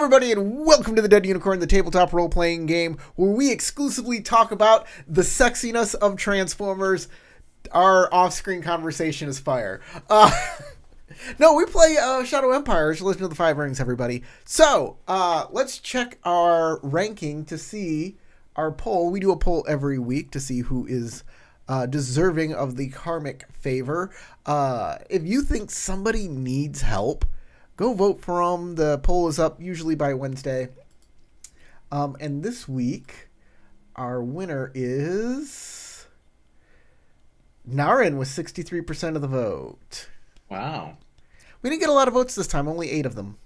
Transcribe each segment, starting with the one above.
everybody, and welcome to the Dead Unicorn, the tabletop role-playing game where we exclusively talk about the sexiness of Transformers. Our off-screen conversation is fire. No, we play Shadow Empires, Legend of the Five Rings, everybody. So, let's check our ranking to see our poll. We do a poll every week to see who is deserving of the karmic favor. If you think somebody needs help, go vote for them. The poll is up usually by Wednesday. And this week, our winner is Naren with 63% of the vote. Wow. We didn't get a lot of votes this time, only 8 of them.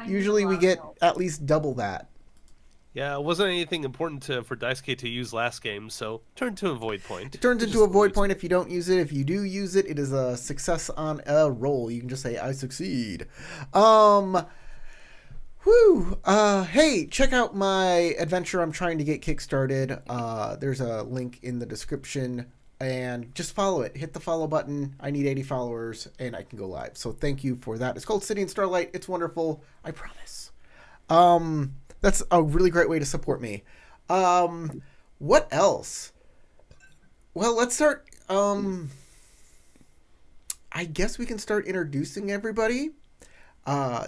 Usually we get at least double that. Yeah, it wasn't anything important for Daisuke to use last game, so turned to a void point. It turns into a void point if you don't use it. If you do use it, it is a success on a roll. You can just say, I succeed. Hey, check out my adventure I'm trying to get kickstarted. There's a link in the description. And just follow it. Hit the follow button. I need 80 followers, and I can go live. So thank you for that. It's called City and Starlight. It's wonderful. I promise. That's a really great way to support me. What else? Well, let's start. I guess we can start introducing everybody.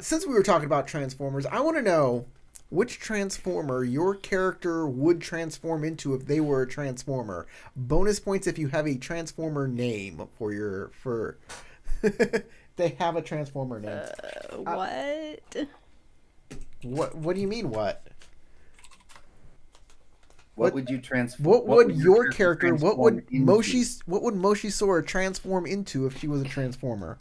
Since we were talking about Transformers, I want to know which Transformer your character would transform into if they were a Transformer. Bonus points if you have a Transformer name for they have a Transformer name. What do you mean what? What would you transform? What would your character? What would Moshi Sora transform into if she was a Transformer?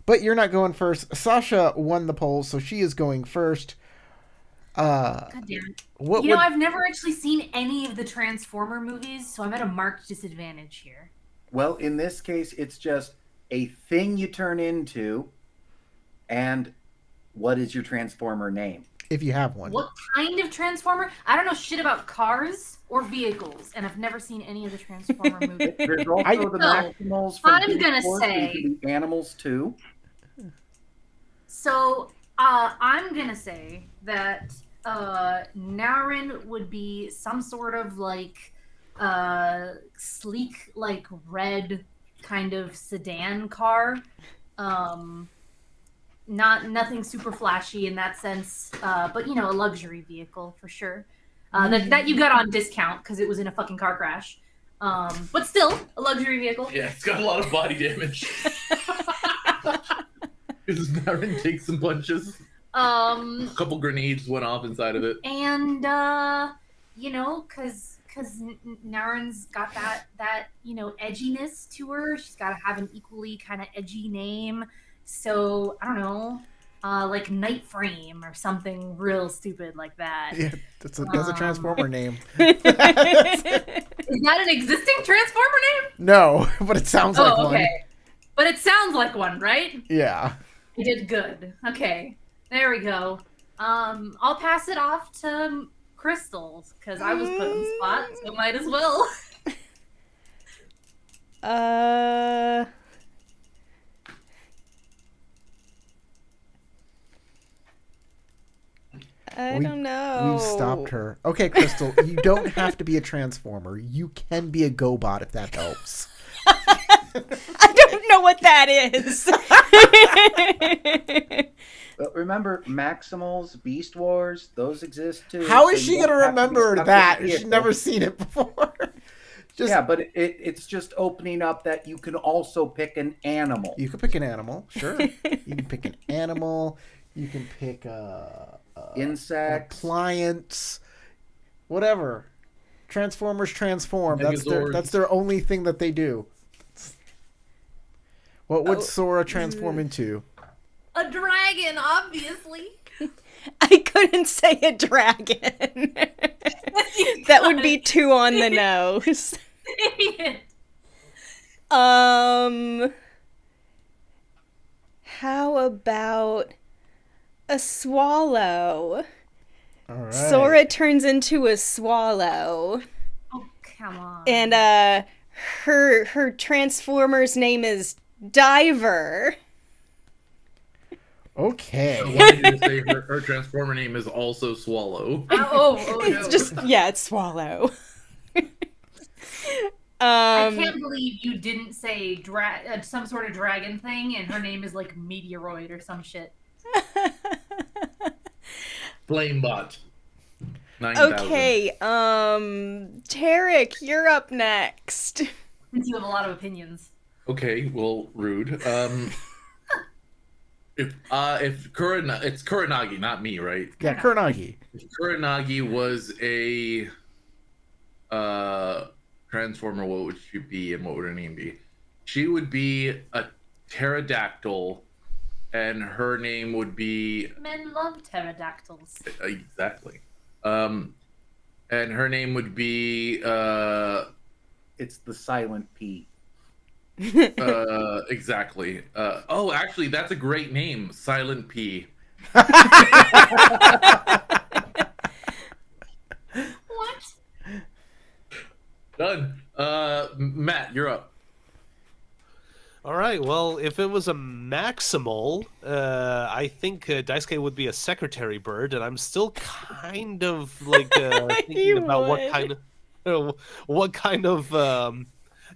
But you're not going first. Sasha won the poll, so she is going first. God damn it. I've never actually seen any of the Transformer movies, so I'm at a marked disadvantage here. Well, in this case, it's just a thing you turn into, and what is your Transformer name? If you have one. What kind of Transformer? I don't know shit about cars or vehicles, and I've never seen any of the Transformer movies. There's also the Maximals from I'm gonna say animals too. So I'm gonna say that Naren would be some sort of like sleek, like red kind of sedan car. Nothing super flashy in that sense, but a luxury vehicle for sure. That you got on discount because it was in a fucking car crash. But still a luxury vehicle. Yeah, it's got a lot of body damage. Because Naren takes some punches. A couple grenades went off inside of it. And because Naren's got that edginess to her. She's got to have an equally kind of edgy name. So I don't know, like Night Frame or something real stupid like that. Yeah, that's a Transformer name. Is that an existing Transformer name? No, but it sounds like one. Okay. But it sounds like one, right? Yeah. You did good. Okay, there we go. I'll pass it off to Crystals because I was put in the spot, so might as well. I don't know. We've stopped her. Okay, Crystal, you don't have to be a Transformer. You can be a GoBot if that helps. I don't know what that is. But remember, Maximals, Beast Wars, those exist too. How is she going to remember that? She's never seen it before. Yeah, but it's just opening up that you can also pick an animal. You can pick an animal, sure. You can pick an animal. You can pick insects, appliance, whatever. Transformers transform. That's their only thing that they do. What would Sora transform into? A dragon, obviously. I couldn't say a dragon. That would be too on the nose. How about a swallow? All right. Sora turns into a swallow. Oh, come on. And her Transformer's name is Diver. Okay. I wanted you to say her transformer name is also Swallow. It's just it's Swallow. I can't believe you didn't say some sort of dragon thing, and her name is like Meteoroid or some shit. Flamebot. 9,000. Okay, Tarek, you're up next. Since you have a lot of opinions. Okay, well, rude. If it's Kuranagi, not me, right? Yeah, Kuranagi. If Kuranagi was a transformer, what would she be, and what would her name be? She would be a pterodactyl, and her name would be. Men love pterodactyls. Exactly. And her name would be. It's the silent P. Exactly. Oh, actually, that's a great name, Silent P. What? Done. Matt, you're up. All right. Well, if it was a maximal, I think Daisuke would be a secretary bird, and I'm still kind of like thinking about what kind of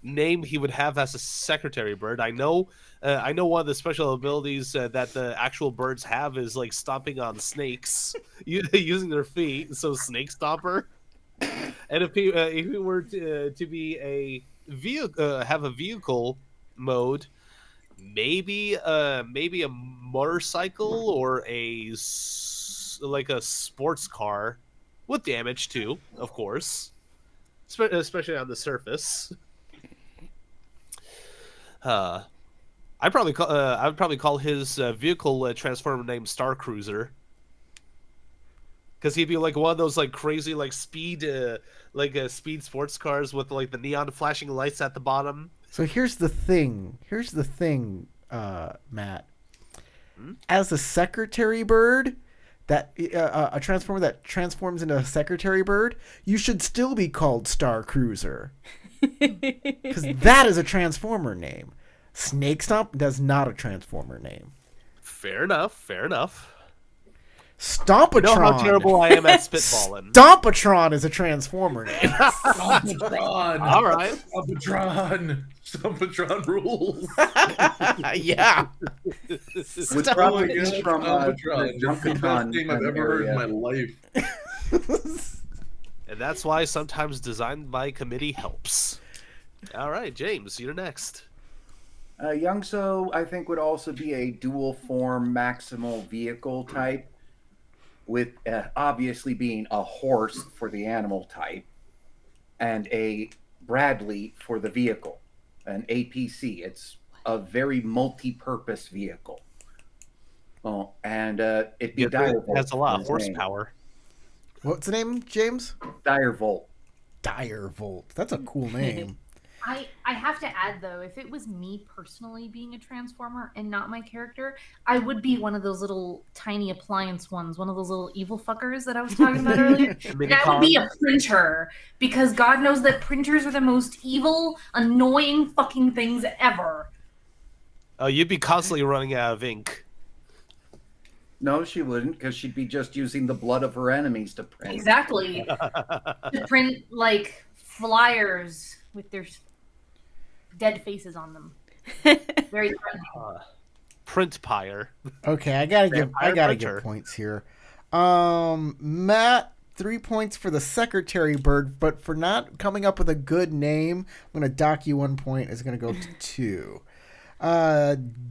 name he would have as a secretary bird. I know one of the special abilities that the actual birds have is like stomping on snakes using their feet, so Snake Stomper. And if he were to be a vehicle, have a vehicle mode, maybe a motorcycle or like a sports car with damage too, of course, especially on the surface. I would probably call his vehicle transformer named Star Cruiser, because he'd be like one of those like crazy like speed sports cars with like the neon flashing lights at the bottom. So here's the thing, Matt. As a secretary bird, that a transformer that transforms into a secretary bird, you should still be called Star Cruiser. Because that is a transformer name. Snake Stomp does not a transformer name. Fair enough. Stompatron. You know how terrible I am at spitballing. Stompatron is a transformer name. Stompatron. All right. Stompatron rules. Yeah. With properties from Stompatron. That's the best name I've ever heard in my life. And that's why sometimes design by committee helps. All right, James, you're next. Youngso, I think, would also be a dual form maximal vehicle type, with obviously being a horse for the animal type and a Bradley for the vehicle, an APC. It's a very multi-purpose vehicle. Oh, and it'd be Direbolt. It has a lot of horsepower. What's the name, James? Direbolt. Direbolt. That's a cool name. I have to add, though, if it was me personally being a transformer and not my character, I would be one of those little tiny appliance ones, one of those little evil fuckers that I was talking about earlier. That would be a printer, because God knows that printers are the most evil, annoying fucking things ever. Oh, you'd be constantly running out of ink. No, she wouldn't, because she'd be just using the blood of her enemies to print. Exactly. To print, like, flyers with their dead faces on them. Very threatening. Print pyre. Okay, I gotta give points here. Matt, 3 points for the secretary bird, but for not coming up with a good name, I'm gonna dock you 1 point. It's gonna go to 2.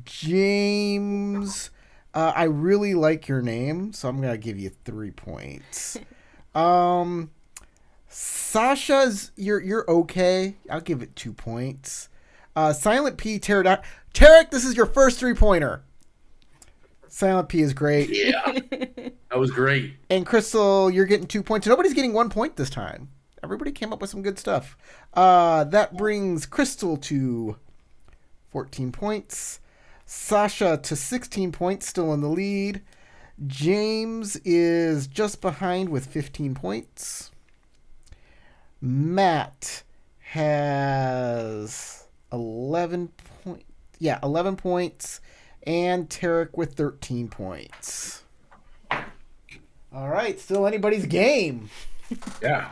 James, I really like your name, so I'm gonna give you 3 points. Sasha's, you're okay. I'll give it 2 points. Silent P, Tarek, this is your first 3-pointer. Silent P is great. Yeah, that was great. And Crystal, you're getting 2 points. Nobody's getting 1 point this time. Everybody came up with some good stuff. That brings Crystal to 14 points. Sasha to 16 points, still in the lead. James is just behind with 15 points. Matt has 11 points. and Tarek with 13 points. All right, still anybody's game. Yeah.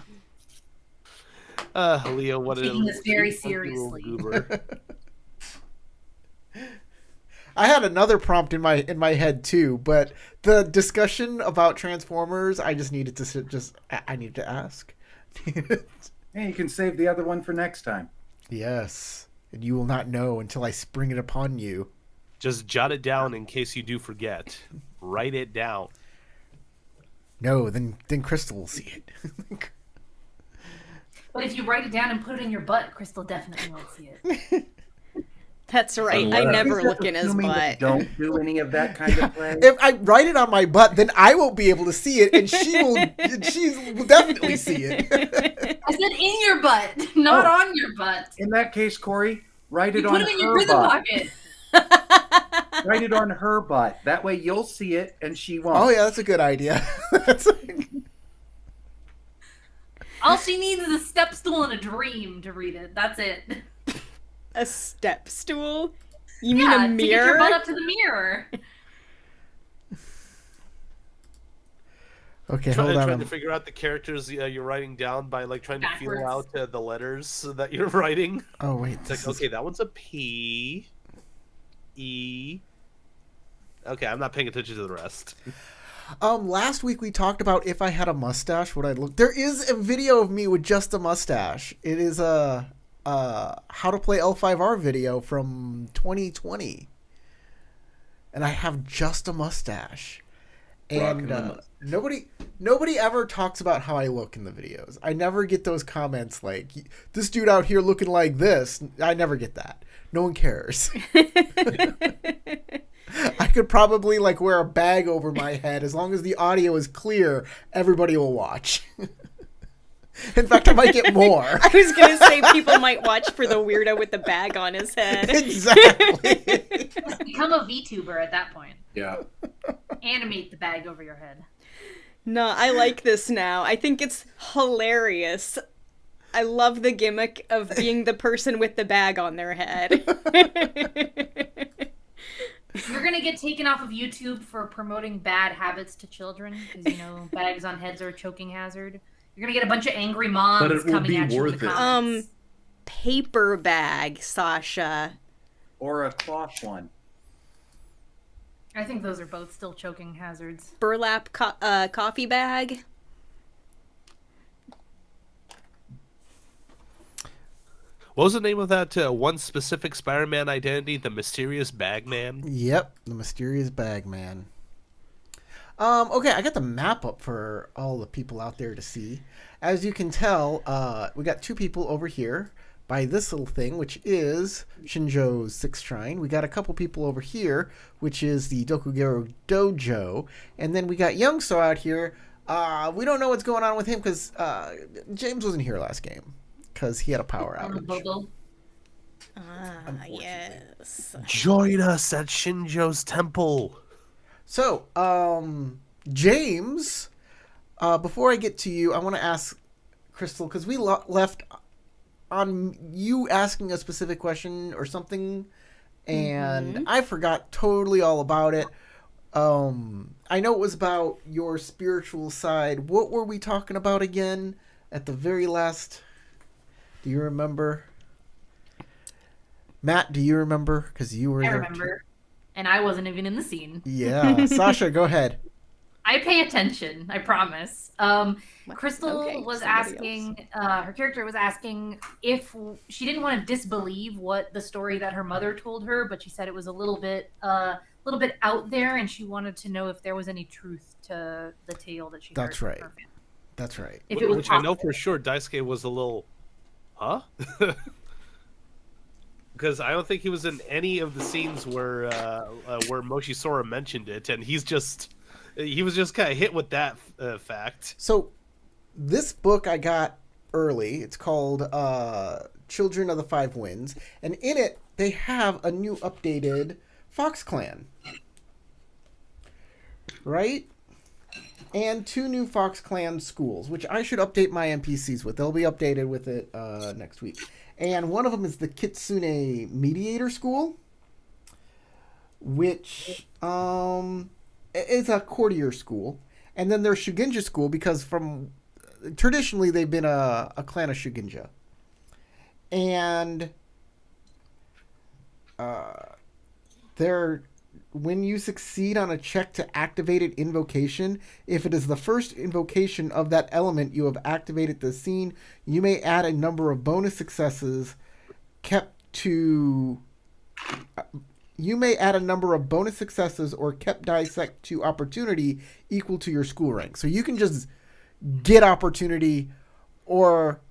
Leo, what Taking this very what a little seriously. goober. I had another prompt in my head too, but the discussion about Transformers, I just needed to I needed to ask. Hey, you can save the other one for next time. Yes, and you will not know until I spring it upon you. Just jot it down in case you do forget. Write it down. No, then Crystal will see it. But if you write it down and put it in your butt, Crystal definitely won't see it. That's right. I Unless- never Is look that in his assuming that butt. you don't do any of that kind of play. If I write it on my butt, then I won't be able to see it, and she will definitely see it. I said in your butt, not on your butt. In that case, Corey, write it You on put it in your her prison butt. pocket. Write it on her butt. That way you'll see it and she won't. Oh yeah, that's a good idea. All she needs is a step stool and a dream to read it. That's it. A step stool? You mean Yeah, a to get your mirror? butt up to the mirror. Okay, hold on. Trying to figure out the characters you're writing down by like trying to feel Backwards. out the letters that you're writing. Oh wait, It's like, okay, that one's a P, E. Okay, I'm not paying attention to the rest. Last week we talked about if I had a mustache, would I look? There is a video of me with just a mustache. It is a how to play L5R video from 2020, and I have just a mustache. Rocking And the mustache. nobody ever talks about how I look in the videos. I never get those comments like this dude out here looking like this. I never get that. No one cares. I could probably like wear a bag over my head as long as the audio is clear. Everybody will watch. In fact, I might get more. I was gonna say people might watch for the weirdo with the bag on his head. Exactly. Just become a VTuber at that point. Yeah. Animate the bag over your head. No, I like this now. I think it's hilarious. I love the gimmick of being the person with the bag on their head. You're gonna get taken off of YouTube for promoting bad habits to children because bags on heads are a choking hazard. You're gonna get a bunch of angry moms But it will coming be at you worth with the it. comments. Paper bag, Sasha. Or a cloth one. I think those are both still choking hazards. Burlap coffee bag. What was the name of that one specific Spider-Man identity? The Mysterious Bagman? Yep, the mysterious bag man. Okay, I got the map up for all the people out there to see. As you can tell, we got two people over here by this little thing, which is Shinjo's Sixth Shrine. We got a couple people over here, which is the Dokugero Dojo. And then we got Youngso out here. We don't know what's going on with him because James wasn't here last game because he had a power On the outage. bubble. Ah, yes. Join us at Shinjo's temple. So, James, before I get to you, I want to ask Crystal, because we left on you asking a specific question or something, and I forgot totally all about it. I know it was about your spiritual side. What were we talking about again at the very last? Do you remember? Matt, do you remember? Because you were I there. remember. And I wasn't even in the scene. Yeah. Sasha, go ahead. I pay attention, I promise. Crystal Okay, was somebody asking, her character was asking if she didn't want to disbelieve what the story that her mother told her, but she said it was a little bit out there, and she wanted to know if there was any truth to the tale that she heard. That's from right. her family. That's right. If it was Which I know possible. for sure Daisuke was a little... Huh? Because I don't think he was in any of the scenes where Moshi Sora mentioned it, and he was just kind of hit with that fact. So, this book I got early. It's called Children of the Five Winds, and in it they have a new updated Fox Clan, right? And two new Fox Clan schools, which I should update my NPCs with. They'll be updated with it next week. And one of them is the Kitsune Mediator School. which is a courtier school, and then there's Shugenja school because from traditionally they've been a clan of Shugenja, and they're when you succeed on a check to activate an invocation, if it is the first invocation of that element you have activated the scene, you may add a number of bonus successes kept to. You may add a number of bonus successes or kept dissect to opportunity equal to your school rank. So you can just get opportunity, or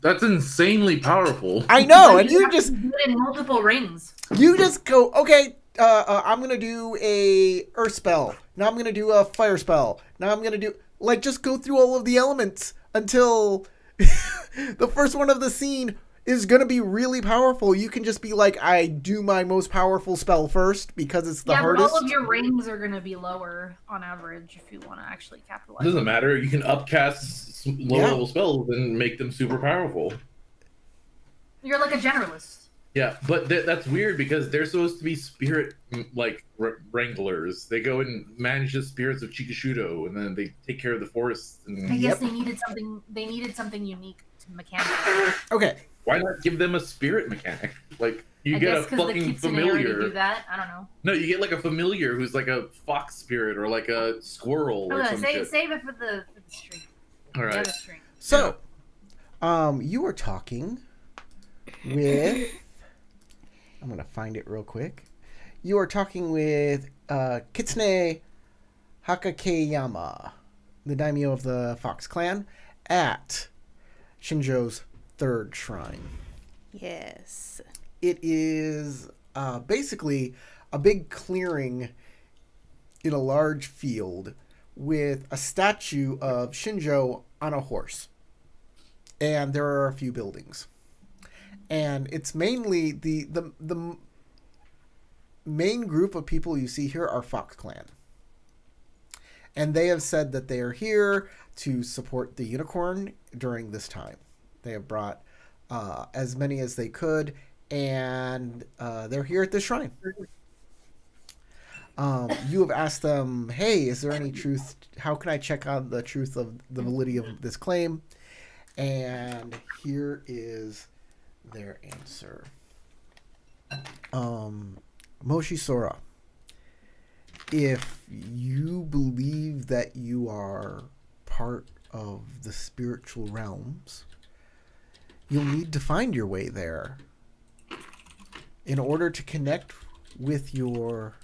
That's insanely powerful. I know, and You you have to just do it in multiple rings. go, okay, I'm gonna do a earth spell. Now I'm gonna do a fire spell. Now I'm gonna do just go through all of the elements until the first one of the scene is gonna be really powerful. You can just be like, I do my most powerful spell first because it's the hardest. But all of your rings are going to be lower on average if you want to actually It capitalize. doesn't matter. You can upcast lower level spells and make them super powerful. You're like a generalist. Yeah, but that's weird because they're supposed to be spirit wranglers. They go and manage the spirits of Chikashudo, and then they take care of the forests. And I guess they needed something. They needed something unique to mechanical. Okay. Why not give them a spirit mechanic? Like you I get a guess because the fucking Kitsune already familiar. do that. I don't know. No, you get like a familiar who's like a fox spirit or like a squirrel or some shit. Save it for the stream. All The right. other stream. So, you were talking with. I'm gonna find it real quick. You are talking with Kitsune Hakakeyama, the daimyo of the Fox Clan, at Shinjo's third shrine. Yes. It is basically a big clearing in a large field with a statue of Shinjo on a horse. And there are a few buildings. And it's mainly the main group of people you see here are Fox Clan. And they have said that they are here to support the unicorn during this time. They have brought as many as they could, and they're here at this shrine. You have asked them, hey, is there any truth? How can I check on the truth of the validity of this claim? And here is their answer. Moshi Sora, if you believe that you are part of the spiritual realms, you'll need to find your way there in order to connect with your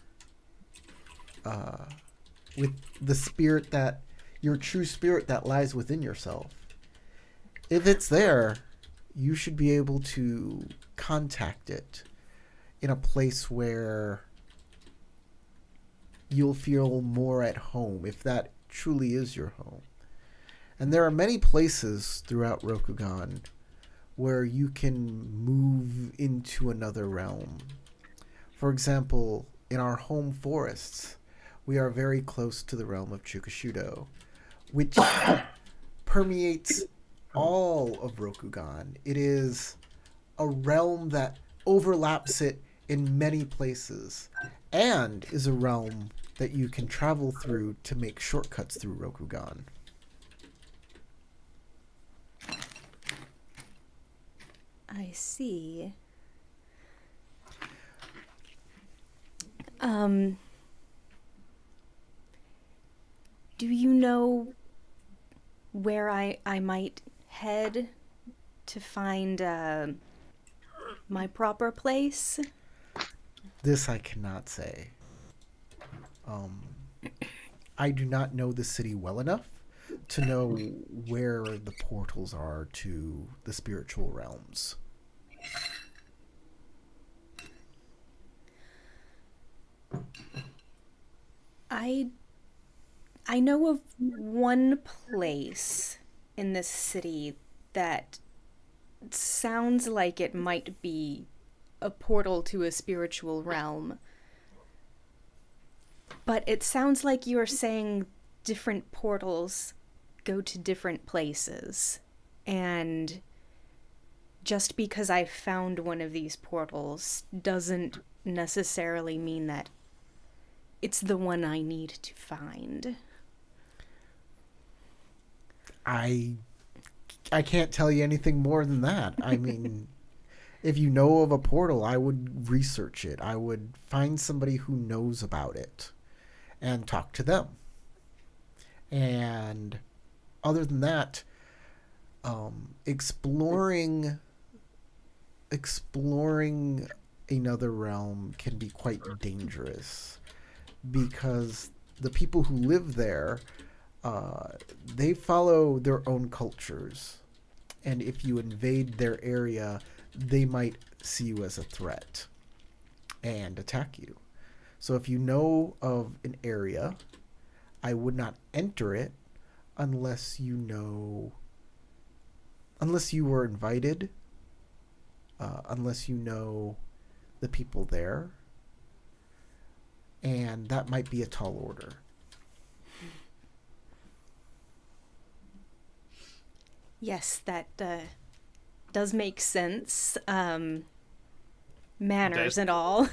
with the spirit that your true spirit that lies within yourself. If it's there, you should be able to contact it in a place where you'll feel more at home, if that truly is your home. And there are many places throughout Rokugan where you can move into another realm. For example, in our home forests, we are very close to the realm of Chukashudo, which permeates all of Rokugan. It is a realm that overlaps it in many places, and is a realm that you can travel through to make shortcuts through Rokugan. I see. Do you know where I might head to find my proper place? This I cannot say. I do not know the city well enough to know where the portals are to the spiritual realms. I know of one place in this city that sounds like it might be a portal to a spiritual realm. But it sounds like you're saying different portals go to different places. And just because I found one of these portals doesn't necessarily mean that it's the one I need to find. I can't tell you anything more than that. I mean, if you know of a portal, I would research it. I would find somebody who knows about it and talk to them. And other than that, exploring another realm can be quite dangerous because the people who live there, they follow their own cultures, and if you invade their area, they might see you as a threat and attack you. So if you know of an area, I would not enter it unless you were invited, unless you know the people there, and that might be a tall order. Yes, that does make sense. Manners and all.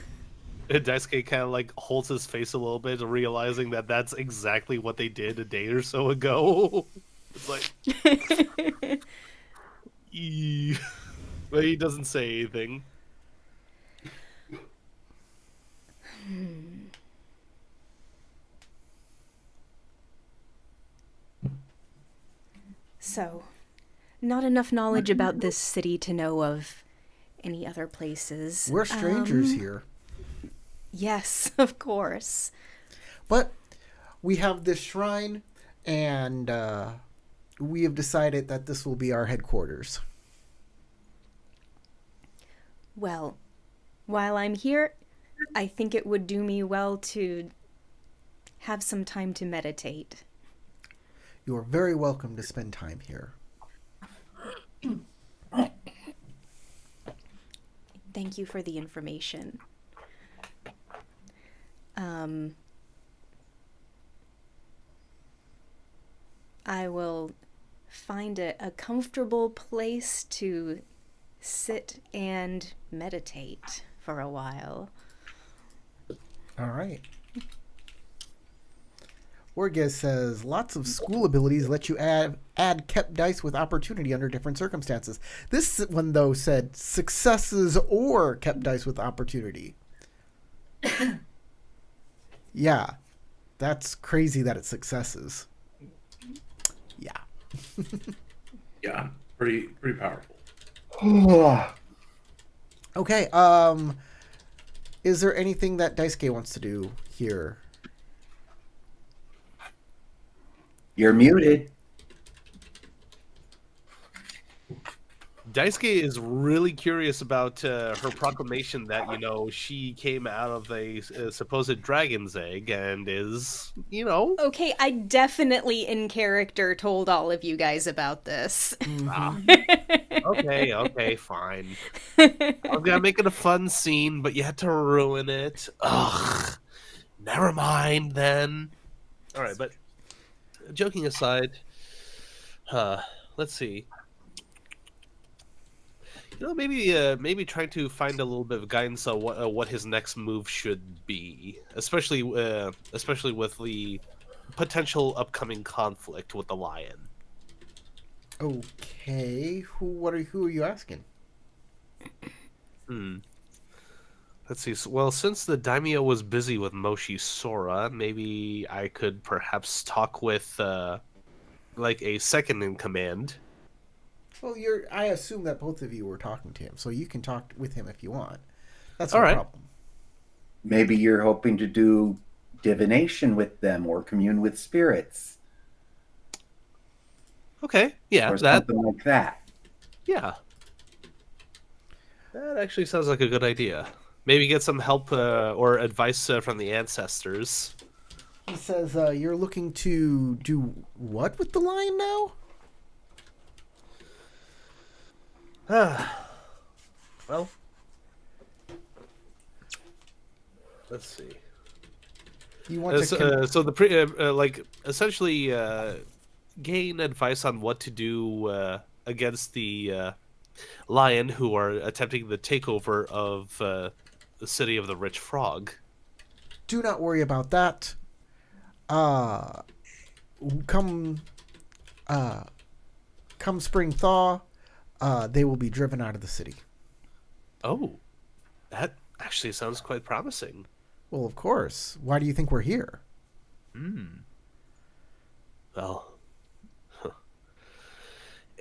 Daisuke kind of like holds his face a little bit, realizing that that's exactly what they did a day or so ago. It's like, but he doesn't say anything. So, not enough knowledge about this city to know of any other places. We're strangers here. Yes, of course. But we have this shrine, and we have decided that this will be our headquarters. Well, while I'm here, I think it would do me well to have some time to meditate. You are very welcome to spend time here. Thank you for the information. I will find a comfortable place to sit and meditate for a while. All right. Orges says, lots of school abilities let you add kept dice with opportunity under different circumstances. This one, though, said successes or kept dice with opportunity. Yeah. That's crazy that it's successes. Yeah. Yeah, pretty powerful. Okay. Is there anything that Daisuke wants to do here? You're muted. Daisuke is really curious about her proclamation that, she came out of a supposed dragon's egg and is, Okay, I definitely in character told all of you guys about this. Okay, fine. I was gonna make it a fun scene, but you had to ruin it. Ugh. Never mind then. Alright, but joking aside, let's see. Maybe trying to find a little bit of guidance on what his next move should be, especially with the potential upcoming conflict with the lion. Okay. Who are you asking? Let's see. Well, since the daimyo was busy with Moshi Sora, maybe I could perhaps talk with like a second in command. Well, I assume that both of you were talking to him, so you can talk with him if you want. That's All no right. problem. Maybe you're hoping to do divination with them or commune with spirits. Okay, yeah, Or that something like that. yeah, that actually sounds like a good idea. Maybe get some help or advice from the ancestors. He says, you're looking to do what with the lion now? Well, let's see. You want to... So essentially gain advice on what to do against the lion who are attempting the takeover of the city of the rich frog. Do not worry about that. Uh, come, come spring thaw, they will be driven out of the city. Oh, that actually sounds quite promising. Well, of course. Why do you think we're here? Well,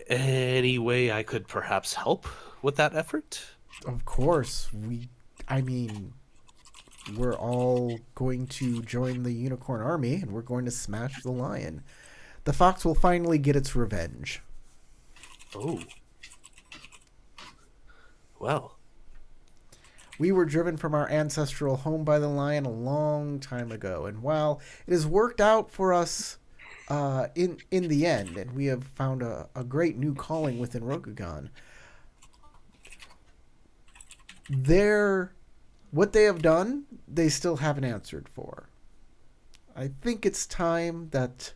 any way I could perhaps help with that effort? Of course. I mean, we're all going to join the unicorn army and we're going to smash the lion. The fox will finally get its revenge. Oh. Well, We were driven from our ancestral home by the lion a long time ago, and while it has worked out for us in the end, and we have found a great new calling within Rokugan, what they have done, they still haven't answered for. I think it's time that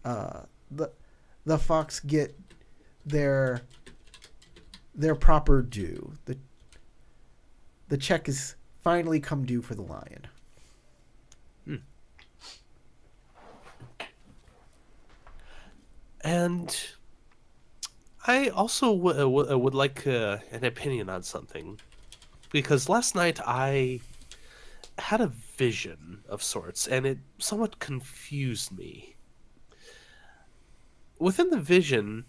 the fox get their proper due. The check is finally come due for the lion. and I also would like an opinion on something. Because last night I had a vision of sorts, and it somewhat confused me. Within the vision,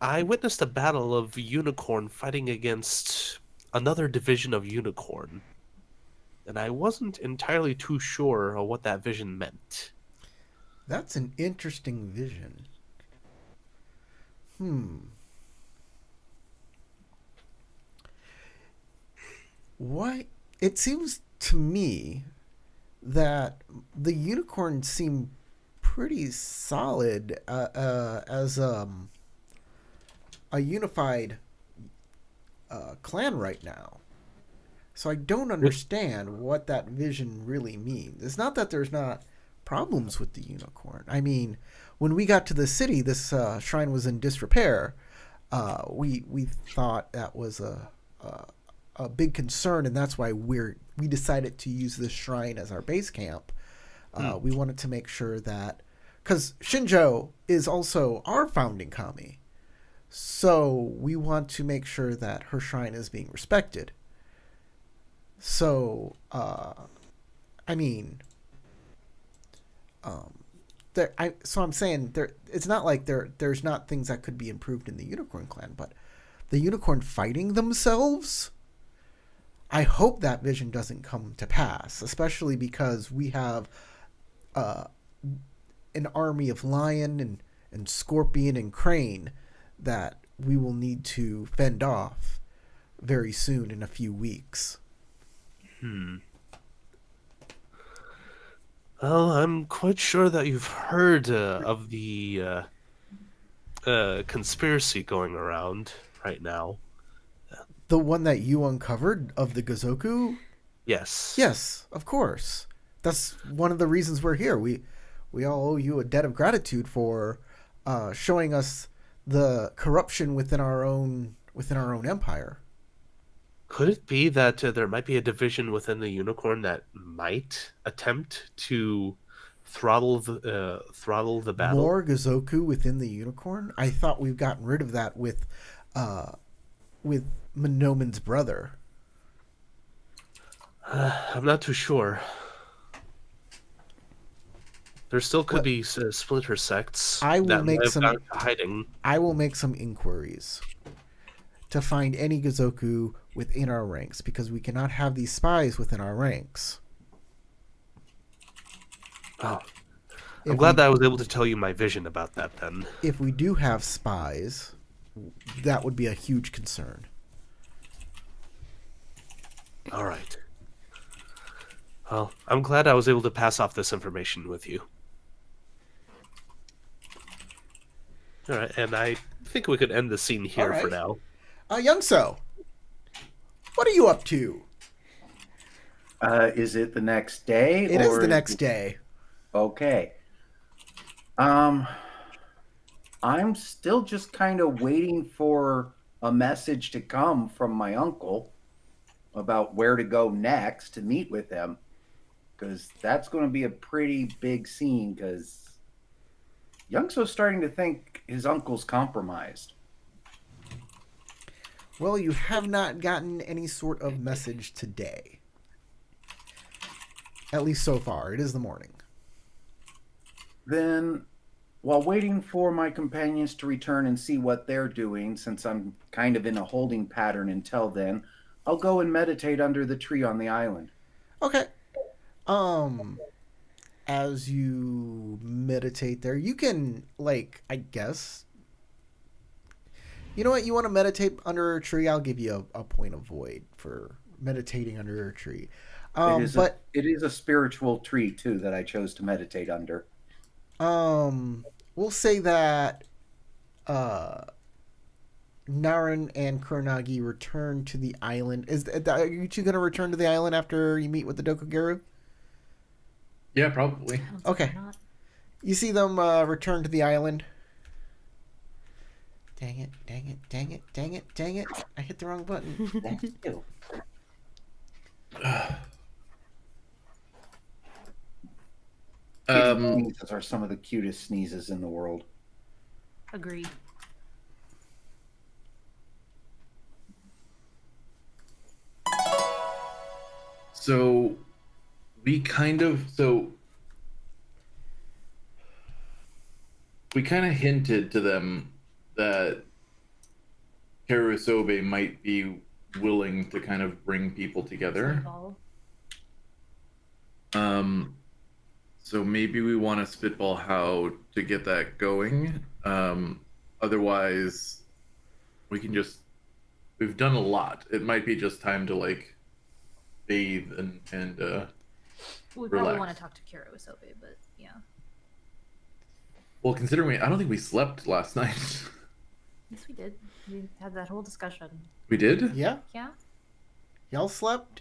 I witnessed a battle of unicorn fighting against another division of unicorn. And I wasn't entirely too sure of what that vision meant. That's an interesting vision. Why? It seems to me that the unicorns seem pretty solid as a unified clan right now. So I don't understand what that vision really means. It's not that there's not problems with the unicorn. I mean, when we got to the city, this shrine was in disrepair. We thought that was a big concern, and that's why we decided to use this shrine as our base camp. We wanted to make sure that, because Shinjo is also our founding kami, so we want to make sure that her shrine is being respected. So, I mean, so I'm saying it's not like there's not things that could be improved in the Unicorn Clan, but the Unicorn fighting themselves, I hope that vision doesn't come to pass, especially because we have an army of lion and scorpion and crane that we will need to fend off very soon in a few weeks. Well, I'm quite sure that you've heard of the conspiracy going around right now. The one that you uncovered of the Gozoku? Yes. Yes, of course. That's one of the reasons we're here. We all owe you a debt of gratitude for showing us the corruption within our own empire. Could it be that there might be a division within the unicorn that might attempt to throttle the battle? More Gozoku within the unicorn? I thought we've gotten rid of that with Monoman's brother. I'm not too sure. There still could be splinter sects I will that make might have some gone to hiding. I will make some inquiries to find any Gozoku within our ranks, because we cannot have these spies within our ranks. Oh, I'm glad that I was able to tell you my vision about that then. If we do have spies, that would be a huge concern. All right. Well, I'm glad I was able to pass off this information with you. All right, and I think we could end the scene here for now. Youngso, what are you up to? Is it the next day? It is the next day. Okay. I'm still just kind of waiting for a message to come from my uncle. about where to go next to meet with him, because that's going to be a pretty big scene. Because Youngso's starting to think his uncle's compromised. Well, you have not gotten any sort of message today. At least so far. It is the morning. Then, while waiting for my companions to return and see what they're doing, since I'm kind of in a holding pattern until then, I'll go and meditate under the tree on the island. Okay. As you meditate there, you can, like, I guess. You know what? You want to meditate under a tree? I'll give you a point of void for meditating under a tree. It is a spiritual tree too that I chose to meditate under. We'll say that Naren and Kuronagi return to the island. Are you two going to return to the island after you meet with the Dokugaru? Yeah, probably. Okay. You see them return to the island. Dang it, dang it, dang it, dang it, dang it. I hit the wrong button. That's you. Sneezes are some of the cutest sneezes in the world. Agreed. So we kind of hinted to them that Karasobe might be willing to kind of bring people together. So maybe we want to spitball how to get that going. Otherwise, we've done a lot. It might be just time to like bathe and We relax. probably want to talk to Kurosobe, but yeah. Well, considering I don't think we slept last night. Yes, we did. We had that whole discussion. We did? Yeah? Yeah. Y'all slept?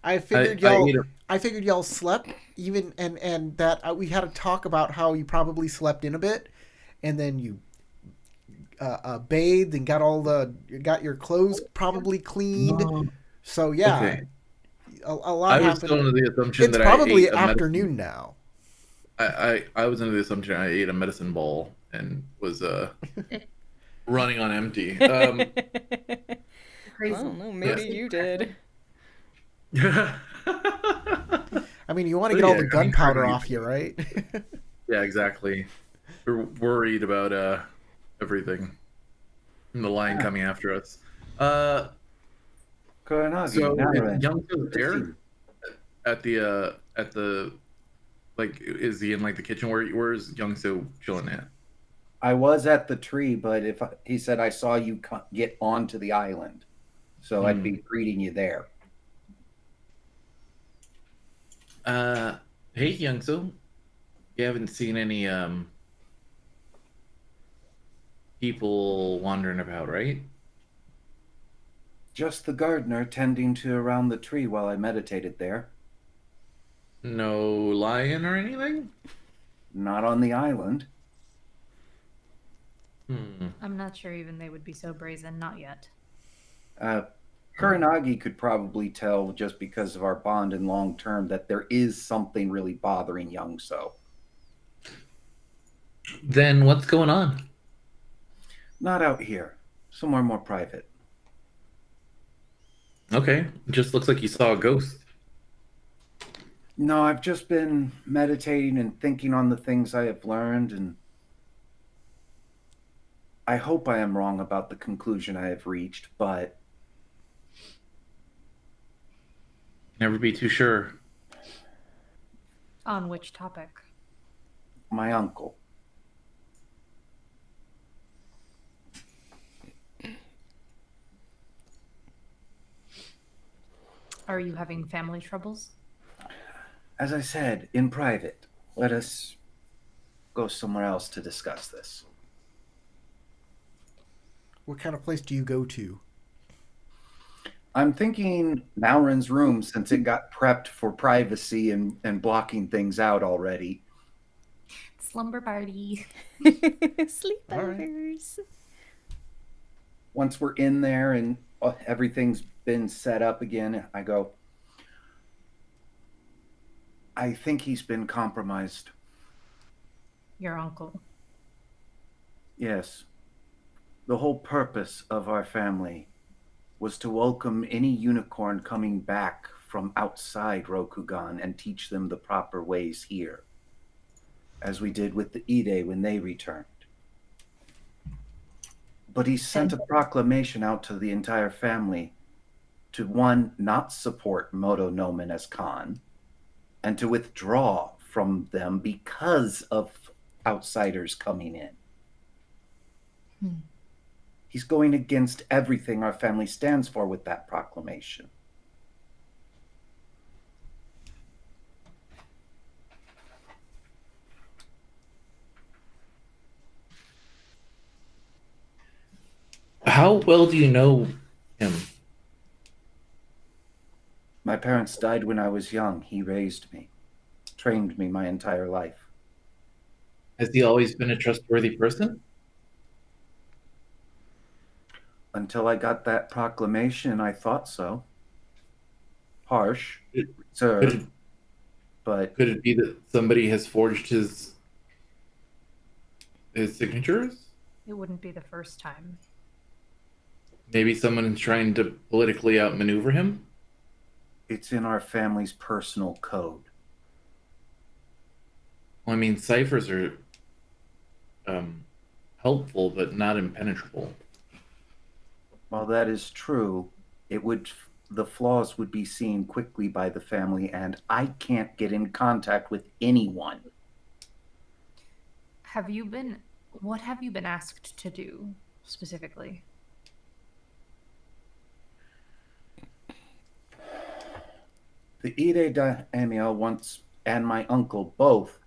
I figured y'all slept even and that we had to talk about how you probably slept in a bit, and then you bathed and got your clothes probably cleaned. No. So yeah, Okay. a lot I was happened. still under the assumption It's that probably I ate a afternoon now. I was under the assumption I ate a medicine ball and was running on empty. Crazy. I don't know, maybe you did. Yeah, I mean, you want to get all the gunpowder crazy. off you, right? yeah, exactly. We're worried about everything. And the lion coming after us. Kuronagi, So Naren, Youngso's good to there see you. at the like, is he in like the kitchen? Where's Youngso chilling at? I was at the tree, but he said I saw you get onto the island, so I'd be greeting you there. Hey Youngso, you haven't seen any people wandering about, right? Just the gardener tending to around the tree while I meditated there. No lion or anything? Not on the island. I'm not sure even they would be so brazen. Not yet. Kuronagi could probably tell just because of our bond and long term that there is something really bothering Youngso. Then what's going on? Not out here. Somewhere more private. Okay, it just looks like you saw a ghost. No, I've just been meditating and thinking on the things I have learned, and I hope I am wrong about the conclusion I have reached, but Never be too sure. On which topic? my uncle. Are you having family troubles? As I said, in private, let us go somewhere else to discuss this. What kind of place do you go to? I'm thinking Naurin's room, since it got prepped for privacy and blocking things out already. Slumber party. Sleepovers. Once we're in there and everything's been set up again, I go, I think he's been compromised. Your uncle. Yes. The whole purpose of our family was to welcome any unicorn coming back from outside Rokugan and teach them the proper ways here, as we did with the Ide when they returned. But he sent a proclamation out to the entire family to, one, not support Moto Nomen as Khan, and to withdraw from them because of outsiders coming in. He's going against everything our family stands for with that proclamation. How well do you know him? My parents died when I was young. He raised me, trained me my entire life. Has he always been a trustworthy person? Until I got that proclamation, I thought so. Harsh, sir, Could but could it be that somebody has forged his signatures? It wouldn't be the first time. Maybe someone is trying to politically outmaneuver him? it's in our family's personal code. Well, I mean, ciphers are helpful, but not impenetrable. While that is true, the flaws would be seen quickly by the family, and I can't get in contact with anyone. What have you been asked to do specifically? The Ide Daimyo wants, and my uncle both,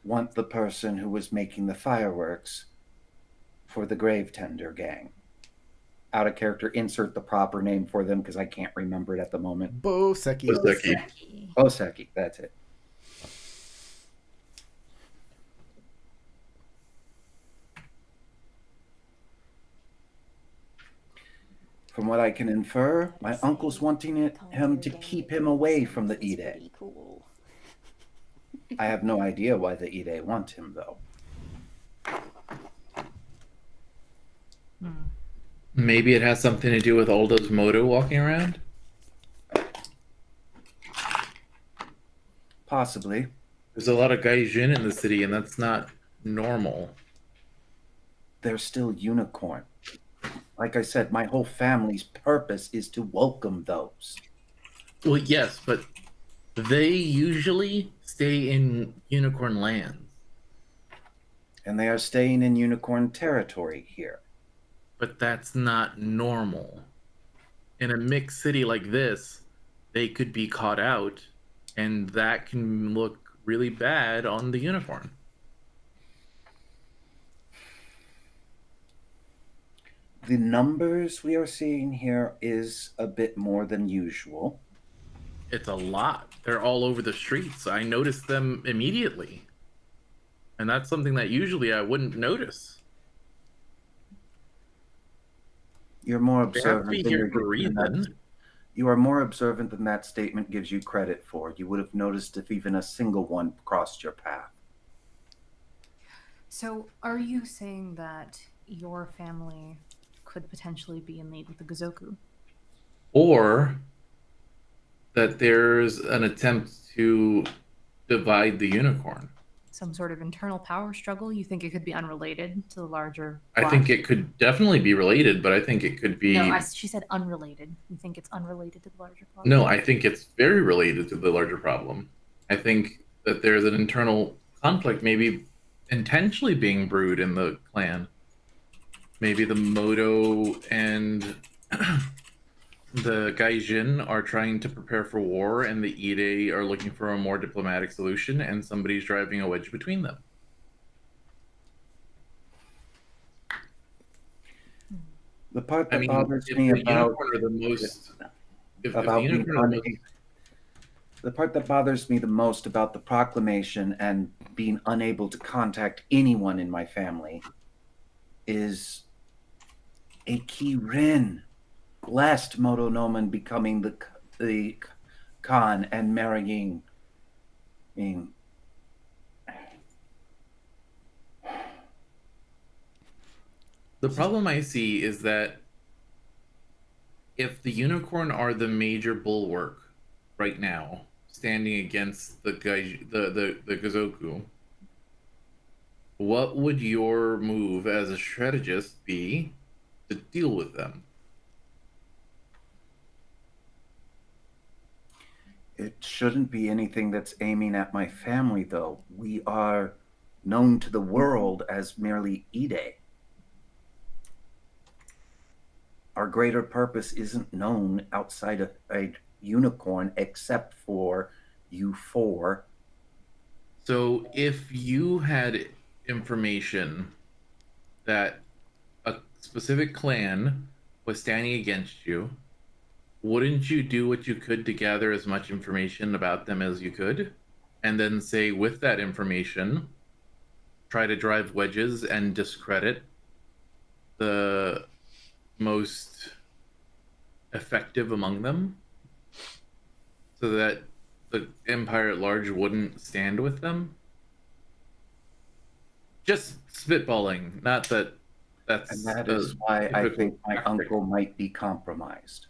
want the person who was making the fireworks for the Grave Tender gang. Out of character, insert the proper name for them because I can't remember it at the moment. Boseki. Boseki. Oseki, that's it. From what I can infer, my uncle's wanting him to keep him away from the Ide. Cool. I have no idea why the Ide want him, though. Maybe it has something to do with all those Moto walking around? Possibly. There's a lot of Gaijin in the city, and that's not normal. They're still unicorn. Like I said, my whole family's purpose is to welcome those. Well, yes, but they usually stay in unicorn lands. And they are staying in unicorn territory here. But that's not normal. In a mixed city like this, they could be caught out, and that can look really bad on the unicorn. The numbers we are seeing here is a bit more than usual. It's a lot. They're all over the streets. I noticed them immediately. And that's something that usually I wouldn't notice. You're more They have to be observant than here you're for a giving that. reason. You are more observant than that statement gives you credit for. You would have noticed if even a single one crossed your path. So, are you saying that your family could potentially be in league with the Gozoku? Or that there's an attempt to divide the unicorn. Some sort of internal power struggle? You think it could be unrelated to the larger I plot? think it could definitely be related, but I think it could be. No, she said unrelated. You think it's unrelated to the larger plot? No, I think it's very related to the larger problem. I think that there's an internal conflict, maybe intentionally being brewed in the clan. Maybe the Moto and the Gaijin are trying to prepare for war, and the Ide are looking for a more diplomatic solution, and somebody's driving a wedge between them. The part I that mean, bothers if me the about unicorn are the most, if the about being unicorn are the most, the part that bothers me the most about the proclamation and being unable to contact anyone in my family is a key Rin. blessed Motonoman becoming the Khan and marrying. The problem I see is that if the unicorn are the major bulwark right now, standing against the Gazoku, what would your move as a strategist be to deal with them? It shouldn't be anything that's aiming at my family, though. We are known to the world as merely Ide. Our greater purpose isn't known outside of a unicorn except for you four. So if you had information that a specific clan was standing against you, wouldn't you do what you could to gather as much information about them as you could? And then say, with that information, try to drive wedges and discredit the most effective among them so that the empire at large wouldn't stand with them? Just spitballing, not that that's And that is why I think my uncle might be compromised.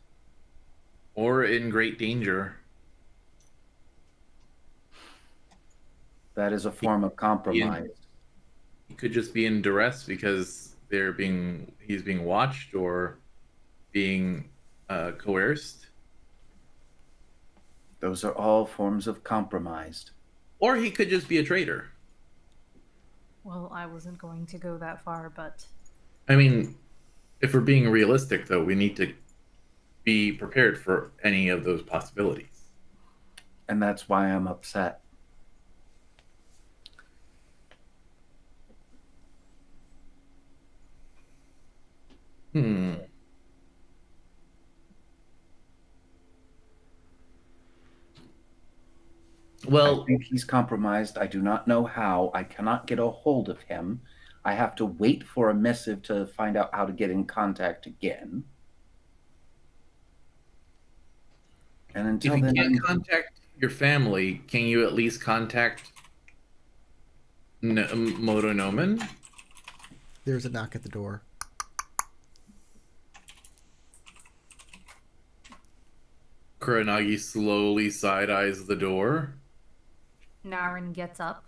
or in great danger. That is a form of compromise. He could just be in duress because he's being watched or being coerced. Those are all forms of compromise. Or he could just be a traitor. Well, I wasn't going to go that far, but I mean, if we're being realistic, though, we need to be prepared for any of those possibilities. And that's why I'm upset. Well, I think he's compromised. I do not know how. I cannot get a hold of him. I have to wait for a missive to find out how to get in contact again. And until if you then, can't contact your family, can you at least contact Motonoman? There's a knock at the door. Kuranagi slowly side-eyes the door. Naren gets up,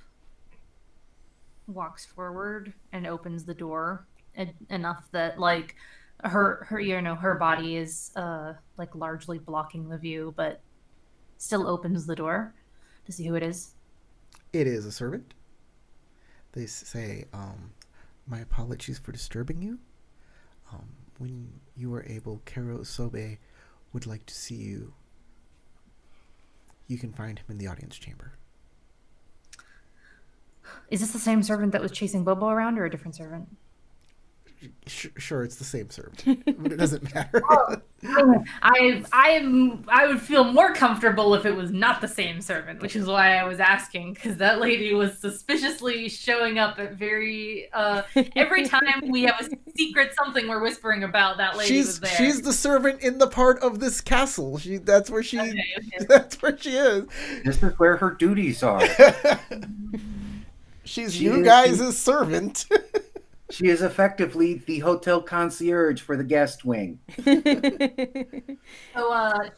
walks forward, and opens the door enough that like her body is like largely blocking the view, but still opens the door to see who it is. It is a servant. They say, my apologies for disturbing you. When you are able, Kero Sobe would like to see you. You can find him in the audience chamber. Is this the same servant that was chasing Bobo around, or a different servant? Sure, it's the same servant, but it doesn't matter. I would feel more comfortable if it was not the same servant, which is why I was asking, because that lady was suspiciously showing up at very every time we have a secret something we're whispering about. That lady was there. She's the servant in the part of this castle. That's where she. Okay. That's where she is. this is where her duties are. She's She you is guys' servant. She is effectively the hotel concierge for the guest wing. So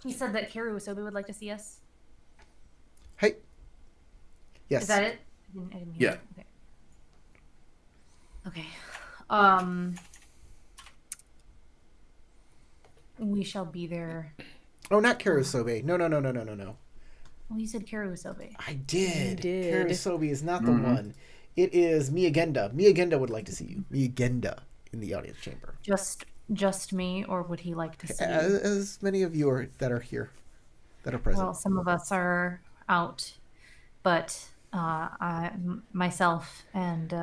she said that Karu Usobi would like to see us. Hey. Yes. Is that it? I didn't hear Yeah. it. Okay. Okay. We shall be there. Oh, not Karasobe. No. Well, you said Karu Usobi. I did. You did. Karasobe is not the one. It is Miyagenda. Miyagenda would like to see you. Miyagenda in the audience chamber. Just me, or would he like to see you? As many of you that are here, that are present. Well, some of us are out, but myself and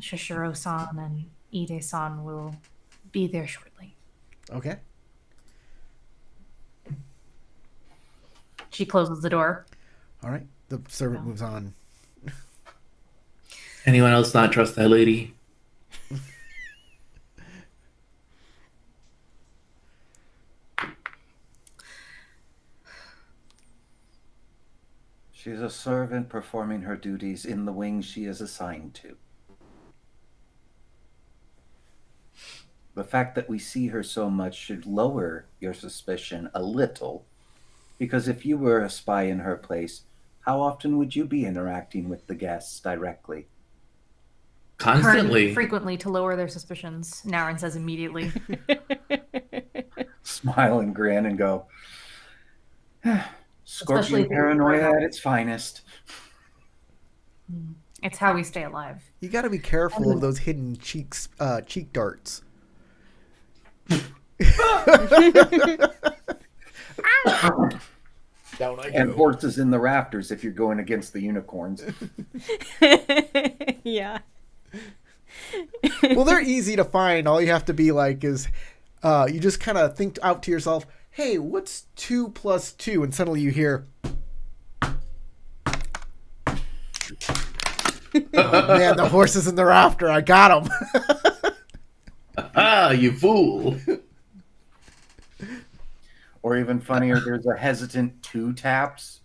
Shishiro-san and Ide-san will be there shortly. Okay. She closes the door. All right. The servant moves on. Anyone else not trust that lady? a servant performing her duties in the wing she is assigned to. The fact that we see her so much should lower your suspicion a little, because if you were a spy in her place, how often would you be interacting with the guests directly? Constantly. Frequently to lower their suspicions, Naren says immediately. Smile and grin and go, Especially Scorpion if they- paranoia at its finest. It's how we stay alive. You got to be careful of those hidden cheek darts. Down I And go. horses in the rafters if you're going against the unicorns. Yeah. Well, they're easy to find. All you have to be like is, you just kind of think out to yourself, hey, what's 2 + 2? And suddenly you hear, oh, man, the horse is in the rafter. I got him. Ah, you fool. Or even funnier, there's a hesitant 2 taps,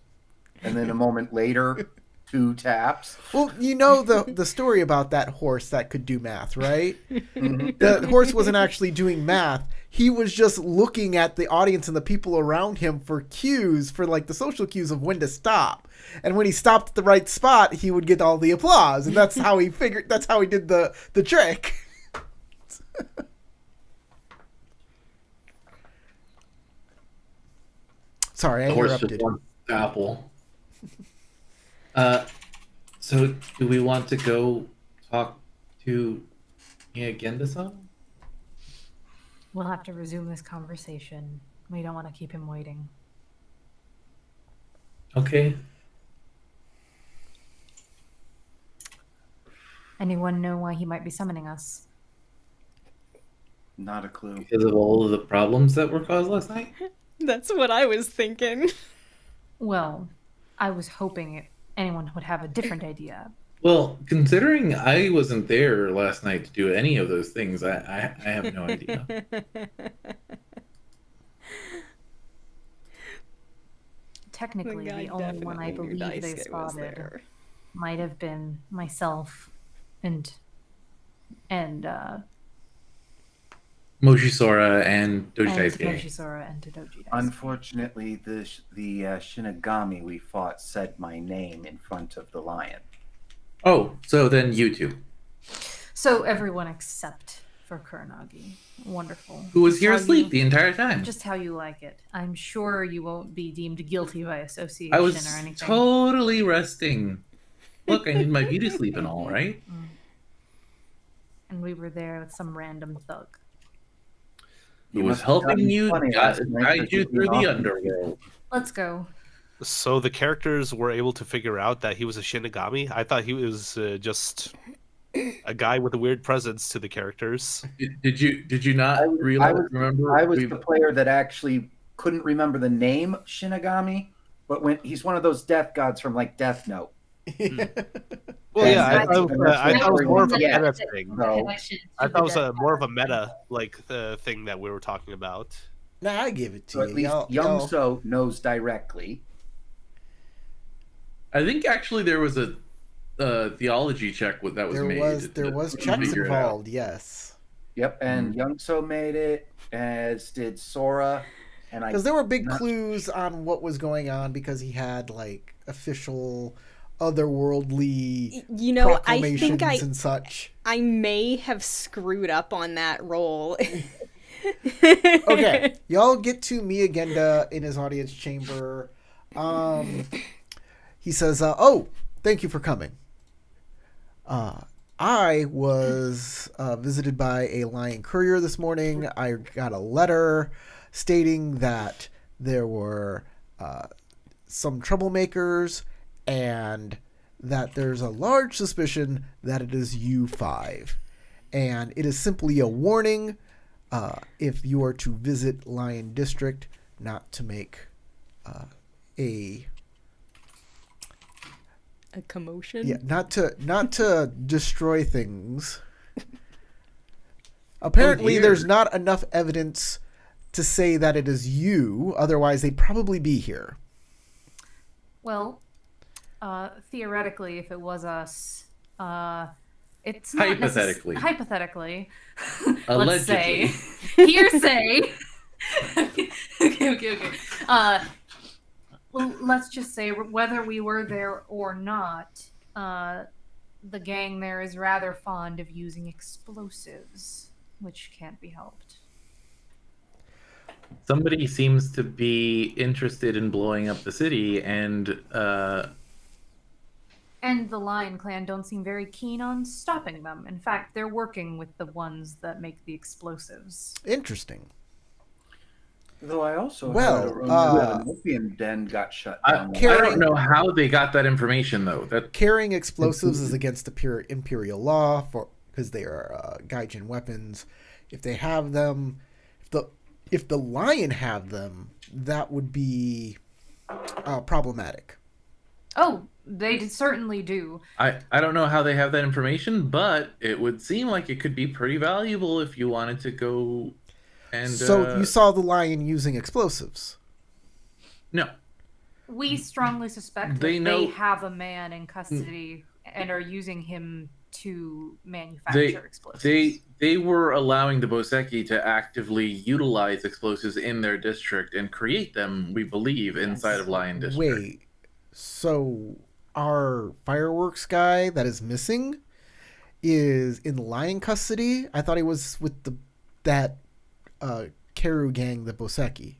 and then a moment later, 2 taps. Well, you know the story about that horse that could do math, right? The horse wasn't actually doing math. He was just looking at the audience and the people around him for cues, for like the social cues of when to stop. And when he stopped at the right spot, he would get all the applause. And that's how he did the trick. Sorry, I The horse just interrupted. wants the apple. So do we want to go talk to Miagenda-san? We'll have to resume this conversation. We don't want to keep him waiting. Okay. Anyone know why he might be summoning us? Not a clue. Because of all of the problems that were caused last night? That's what I was thinking. Well, I was hoping anyone would have a different idea. Well, considering I wasn't there last night to do any of those things, I have no idea. Technically, the only one I believe they spotted might have been myself and Moshisora and Doji Daisuke. Moshisora and Doji Daisuke. Unfortunately, the Shinigami we fought said my name in front of the lion. Oh, so then you two. So everyone except for Kuranagi. Wonderful. Who was here How asleep you- the entire time. Just how you like it. I'm sure you won't be deemed guilty by association I was or anything. totally resting. Look, I need my beauty sleep and all, right? And we were there with some random thug. Who was must have helping gotten you funny last night guide because you you've through been the off. underworld. Let's go. So the characters were able to figure out that he was a Shinigami. I thought he was just a guy with a weird presence to the characters. Did you not I was- remember? I was the player that actually couldn't remember the name Shinigami, but when he's one of those death gods from like Death Note. Well, yeah, I And thought it was more of a Yeah. meta thing. No. I thought it was more of a meta thing that we were talking about. Nah, I give it to So at you. least Y'all- Youngso knows directly. I think actually there was a theology check that was made. there was to checks figure it out. involved, yes. Yep, and Youngso made it, as did Sora. And I Because there were big not- clues on what was going on because he had like official otherworldly You know, I proclamations think and such. I may have screwed up on that roll. Okay, y'all get to Miyagenda in his audience chamber. He says, "Oh, thank you for coming. I was visited by a lion courier this morning. I got a letter stating that there were some troublemakers and that there's a large suspicion that it is U5. And it is simply a warning if you are to visit Lion District not to make a commotion? yeah, not to destroy things. Apparently, dear. there's not enough evidence to say that it is you. Otherwise, they'd probably be here. Well, theoretically, if it was us, it's not Hypothetically. hypothetically. Let's Allegedly. say hearsay. Okay. Well, let's just say whether we were there or not, the gang there is rather fond of using explosives, which can't be helped. Somebody seems to be interested in blowing up the city, and the Lion Clan don't seem very keen on stopping them. In fact, they're working with the ones that make the explosives. Interesting. Though I also Well, heard a rumor that an opium den got shut down. I don't know how they got that information though. That Carrying explosives is against the pure imperial law because they are Gaijin weapons. If they have them, if the Lion have them, that would be problematic. Oh, they certainly do. I don't know how they have that information, but it would seem like it could be pretty valuable if you wanted to go and. So you saw the Lion using explosives? No. We strongly suspect They that know- they have a man in custody and are using him to manufacture explosives. They were allowing the Boseki to actively utilize explosives in their district and create them, we believe, inside of Lion District. Wait, so our fireworks guy that is missing is in Lion custody? I thought he was with that Keru gang, the Boseki.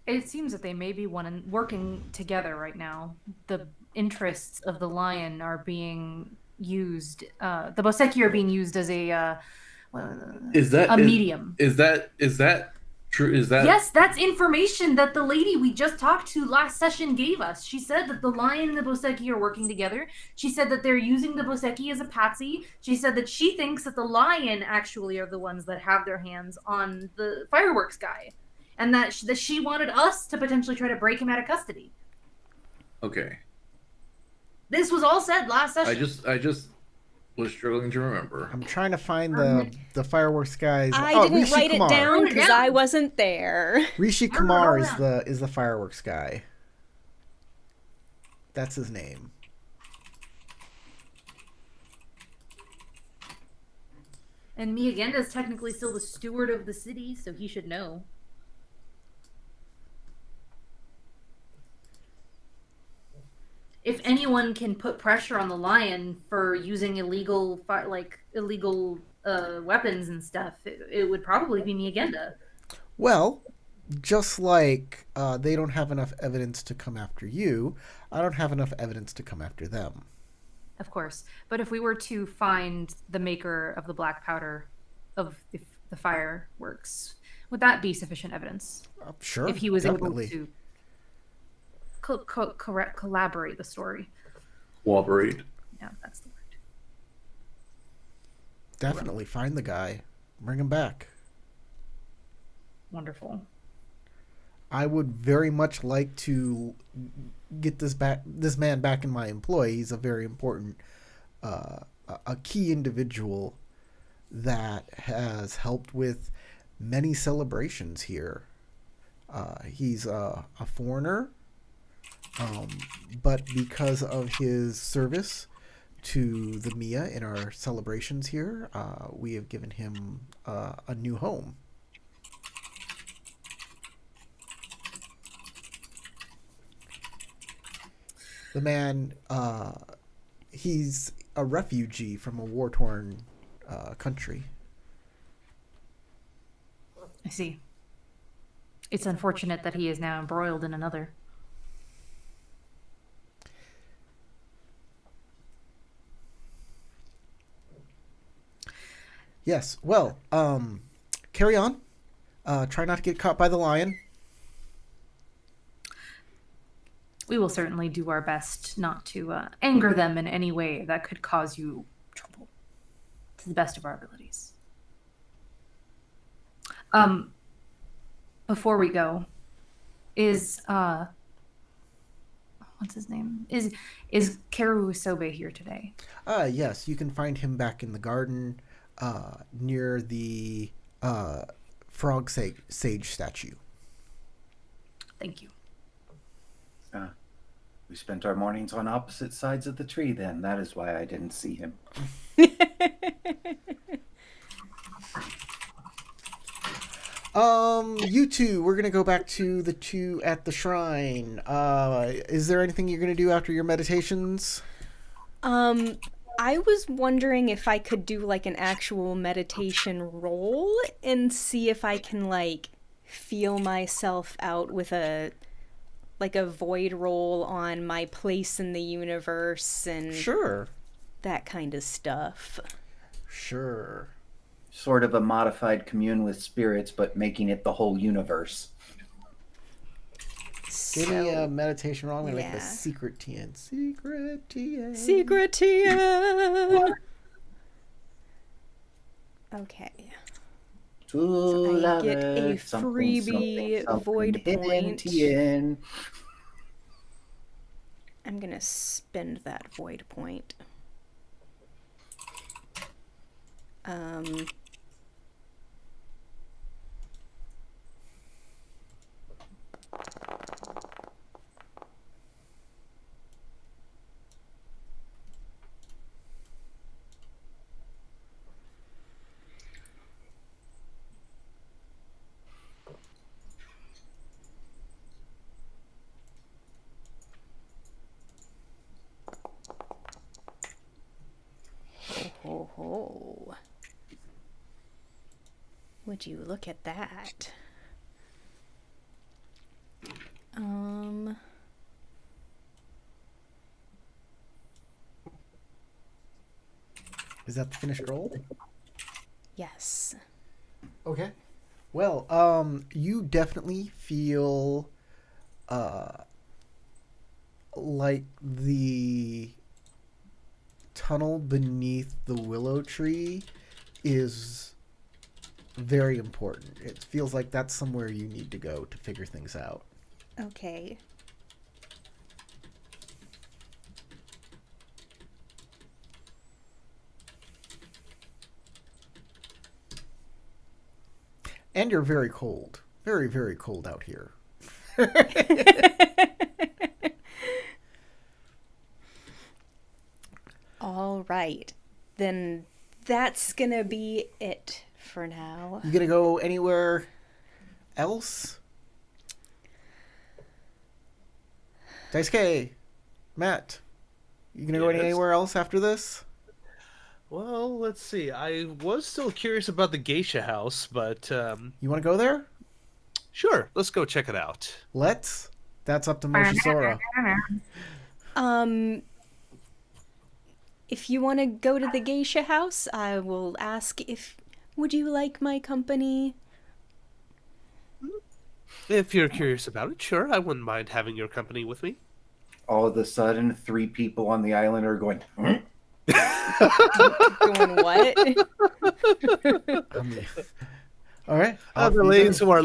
It seems that they may be working together right now. The interests of the Lion are being used. The Boseki are being used as a medium. Is that true? Is that Yes, that's information that the lady we just talked to last session gave us. She said that the Lion and the Boseki are working together. She said that they're using the Boseki as a patsy. She said that she thinks that the Lion actually are the ones that have their hands on the fireworks guy. And that she wanted us to potentially try to break him out of custody. okay? This was all said last session. I just was struggling to remember. I'm trying to find the fireworks guys. I didn't Rishi write Kumar. it down Wrote it because down. I wasn't there. Rishi I Kumar wrote it is the fireworks guy. That's his name. And Miyagenda is technically still the steward of the city, so he should know. If anyone can put pressure on the Lion for using illegal weapons and stuff, it would probably be Miyagenda. Well, just like they don't have enough evidence to come after you, I don't have enough evidence to come after them. Of course. But if we were to find the maker of the black powder of the fireworks, would that be sufficient evidence? Sure, If he was definitely. able to collaborate the story. Cooperate. Yeah, that's the word. Definitely find the guy, bring him back. Wonderful. I would very much like to get this man back in my employ. He's a very important, a key individual that has helped with many celebrations here. He's a foreigner, but because of his service to the Mia in our celebrations here, we have given him a new home. The man, he's a refugee from a war-torn country. I see. It's unfortunate that he is now embroiled in another. Yes. Well, carry on. Try not to get caught by the Lion. We will certainly do our best not to anger them in any way that could cause you trouble, to the best of our abilities. Before we go, is what's his name? Is Keru Usobe here today? Yes, you can find him back in the garden, near the frog sage statue. Thank you. We spent our mornings on opposite sides of the tree then. That is why I didn't see him. You two, we're gonna go back to the two at the shrine. Is there anything you're gonna do after your meditations? I was wondering if I could do like an actual meditation roll and see if I can like feel myself out with a void roll on my place in the universe and Sure. that kind of stuff. Sure. Sort of a modified commune with spirits, but making it the whole universe. Give me a meditation roll. I'm gonna make yeah. the secret TN. Secret TN. Secret TM. Okay. So I get a freebie void point. I'm gonna spend that void point. Ho ho. Would you look at that? Is that the finished roll? Yes. Okay. Well, you definitely feel like the tunnel beneath the willow tree is very important. It feels like that's somewhere you need to go to figure things out. Okay. And you're very cold. Very, very cold out here. All right. Then that's gonna be it for now. You gonna go anywhere else? Daisuke, Matt, you gonna go Yes. anywhere else after this? Well, let's see. I was still curious about the geisha house, but You want to go there? sure, let's go check it out. Let's. That's up to Moshisora. If you want to go to the geisha house, I will ask if would you like my company? If you're curious about it, sure, I wouldn't mind having your company with me. All of a sudden, 3 people on the island are going, "Hmm?" Going what? All right. The ladies who are,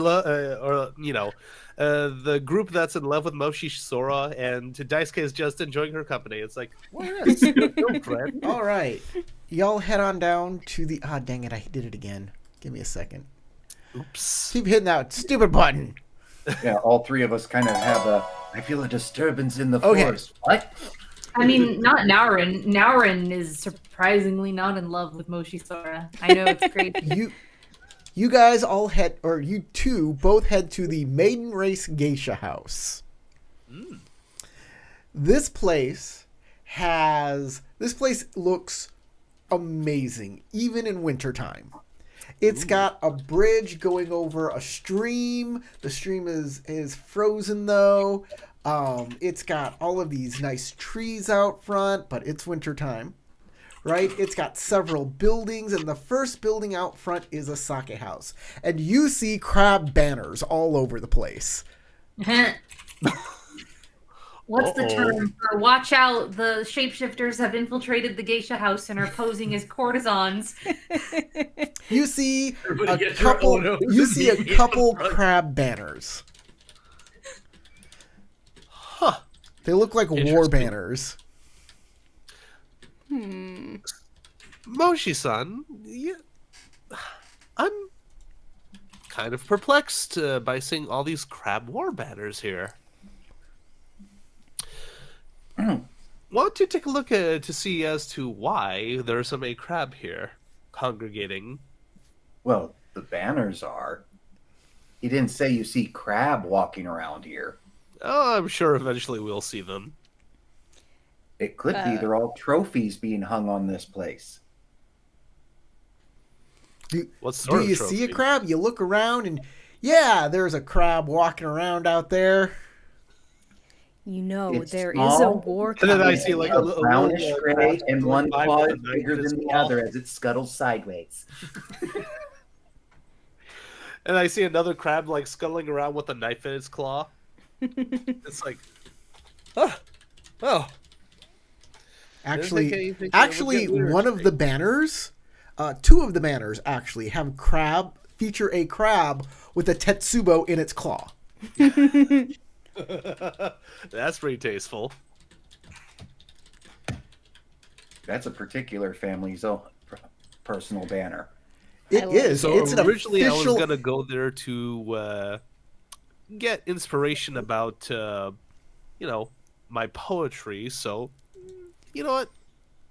the group that's in love with Moshi Sora, and Daisuke is just enjoying her company. It's like, well, yes, go, friend. All right. Y'all head on down to the. Ah, dang it! I did it again. Give me a second. Oops. Keep hitting that stupid button. Yeah, all 3 of us kind of have a, I feel a disturbance in the Okay. forest. What? I mean, not Naurin. Naurin is surprisingly not in love with Moshi Sora. I know it's crazy. You guys all head, or you two both head to the Maiden Race Geisha House. This place looks amazing, even in wintertime. It's got a bridge going over a stream. The stream is frozen though. It's got all of these nice trees out front, but it's wintertime. Right? It's got several buildings, and the first building out front is a sake house. And you see crab banners all over the place. What's the term for watch out? The shapeshifters have infiltrated the geisha house and are posing as courtesans. You see Everybody a get your couple. Onos You and see a meet me couple up front. crab banners. Huh. They look like war Interesting. banners. Moshi-san, I'm kind of perplexed by seeing all these crab war banners here. why don't you take a look to see as to why there's a crab here congregating? Well, the banners are. He didn't say you see crab walking around here. Oh, I'm sure eventually we'll see them. It could be they're all trophies being hung on this place. What sort Do of you trophy? see a crab? You look around and yeah, there's a crab walking around out there. You know, It's there is small, a war And then I coming. see like a little, brownish gray, crab and going one by claw with is a knife bigger in its than the claw. other as it scuttles sideways. And I see another crab like scuttling around with a knife in its claw. It's like, oh. Actually, anything that would get weird. one of the banners, two of the banners actually have feature a crab with a tetsubo in its claw. That's pretty tasteful. That's a particular family's own personal banner. It I like is. So It's an originally I was official. gonna go there to get inspiration about my poetry. So you know what?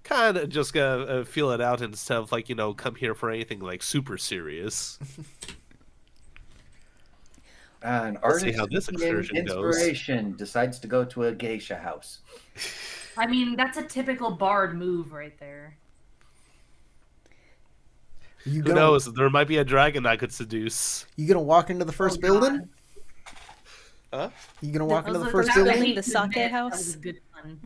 Kind of just gonna feel it out instead of like come here for anything like super serious. An Let's see artist how this seeking excursion goes. inspiration decides to go to a geisha house. I mean, that's a typical bard move right there. You Who gonna, knows? There might be a dragon I could seduce. You gonna walk into the first Oh, building? Huh? You gonna walk into the Those first are- building? I hate The to sake admit, that house? was good fun.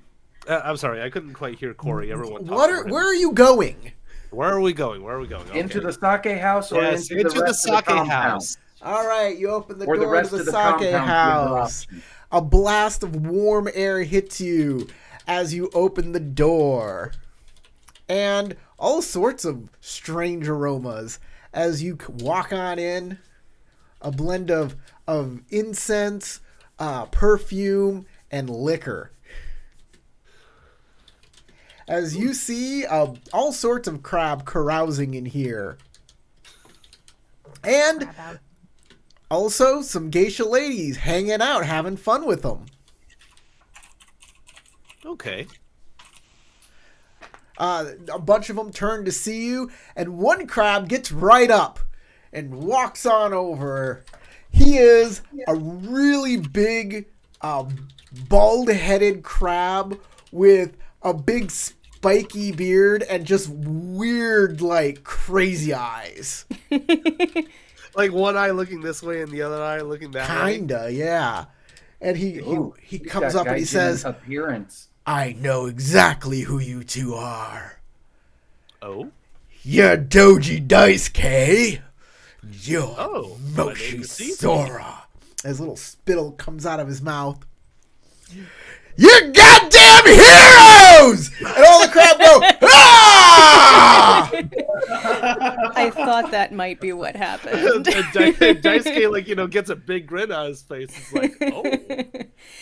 I'm sorry, I couldn't quite hear Corey. Everyone, talk Where over him. are you going? Where are we going? Where are we going? Into Okay. the sake house or Yes, into the rest of sake the compound? house. All right, you open the Or the door rest to the of the sake compound for your house. option. A blast of warm air hits you as you open the door. And all sorts of strange aromas as you walk on in. A blend of incense, perfume, and liquor. As you see all sorts of crab carousing in here. And Crab out. also some geisha ladies hanging out, having fun with them. Okay. A bunch of them turn to see you, and one crab gets right up and walks on over. He is a really big, bald-headed crab with a big spiky beard and just weird, like, crazy eyes. Like one eye looking this way and the other eye looking that way. Kinda, yeah. And he Ooh, comes got up and he Gaijin says, appearance. I know exactly who you two are. Oh. You're Doji Daisuke. You're Oh, my name Moshi is Caesar. Sora. His little spittle comes out of his mouth. You're goddamn heroes! And all the crowd go, ah! I thought that might be what happened. Daisuke, like, gets a big grin on his face. It's like, oh.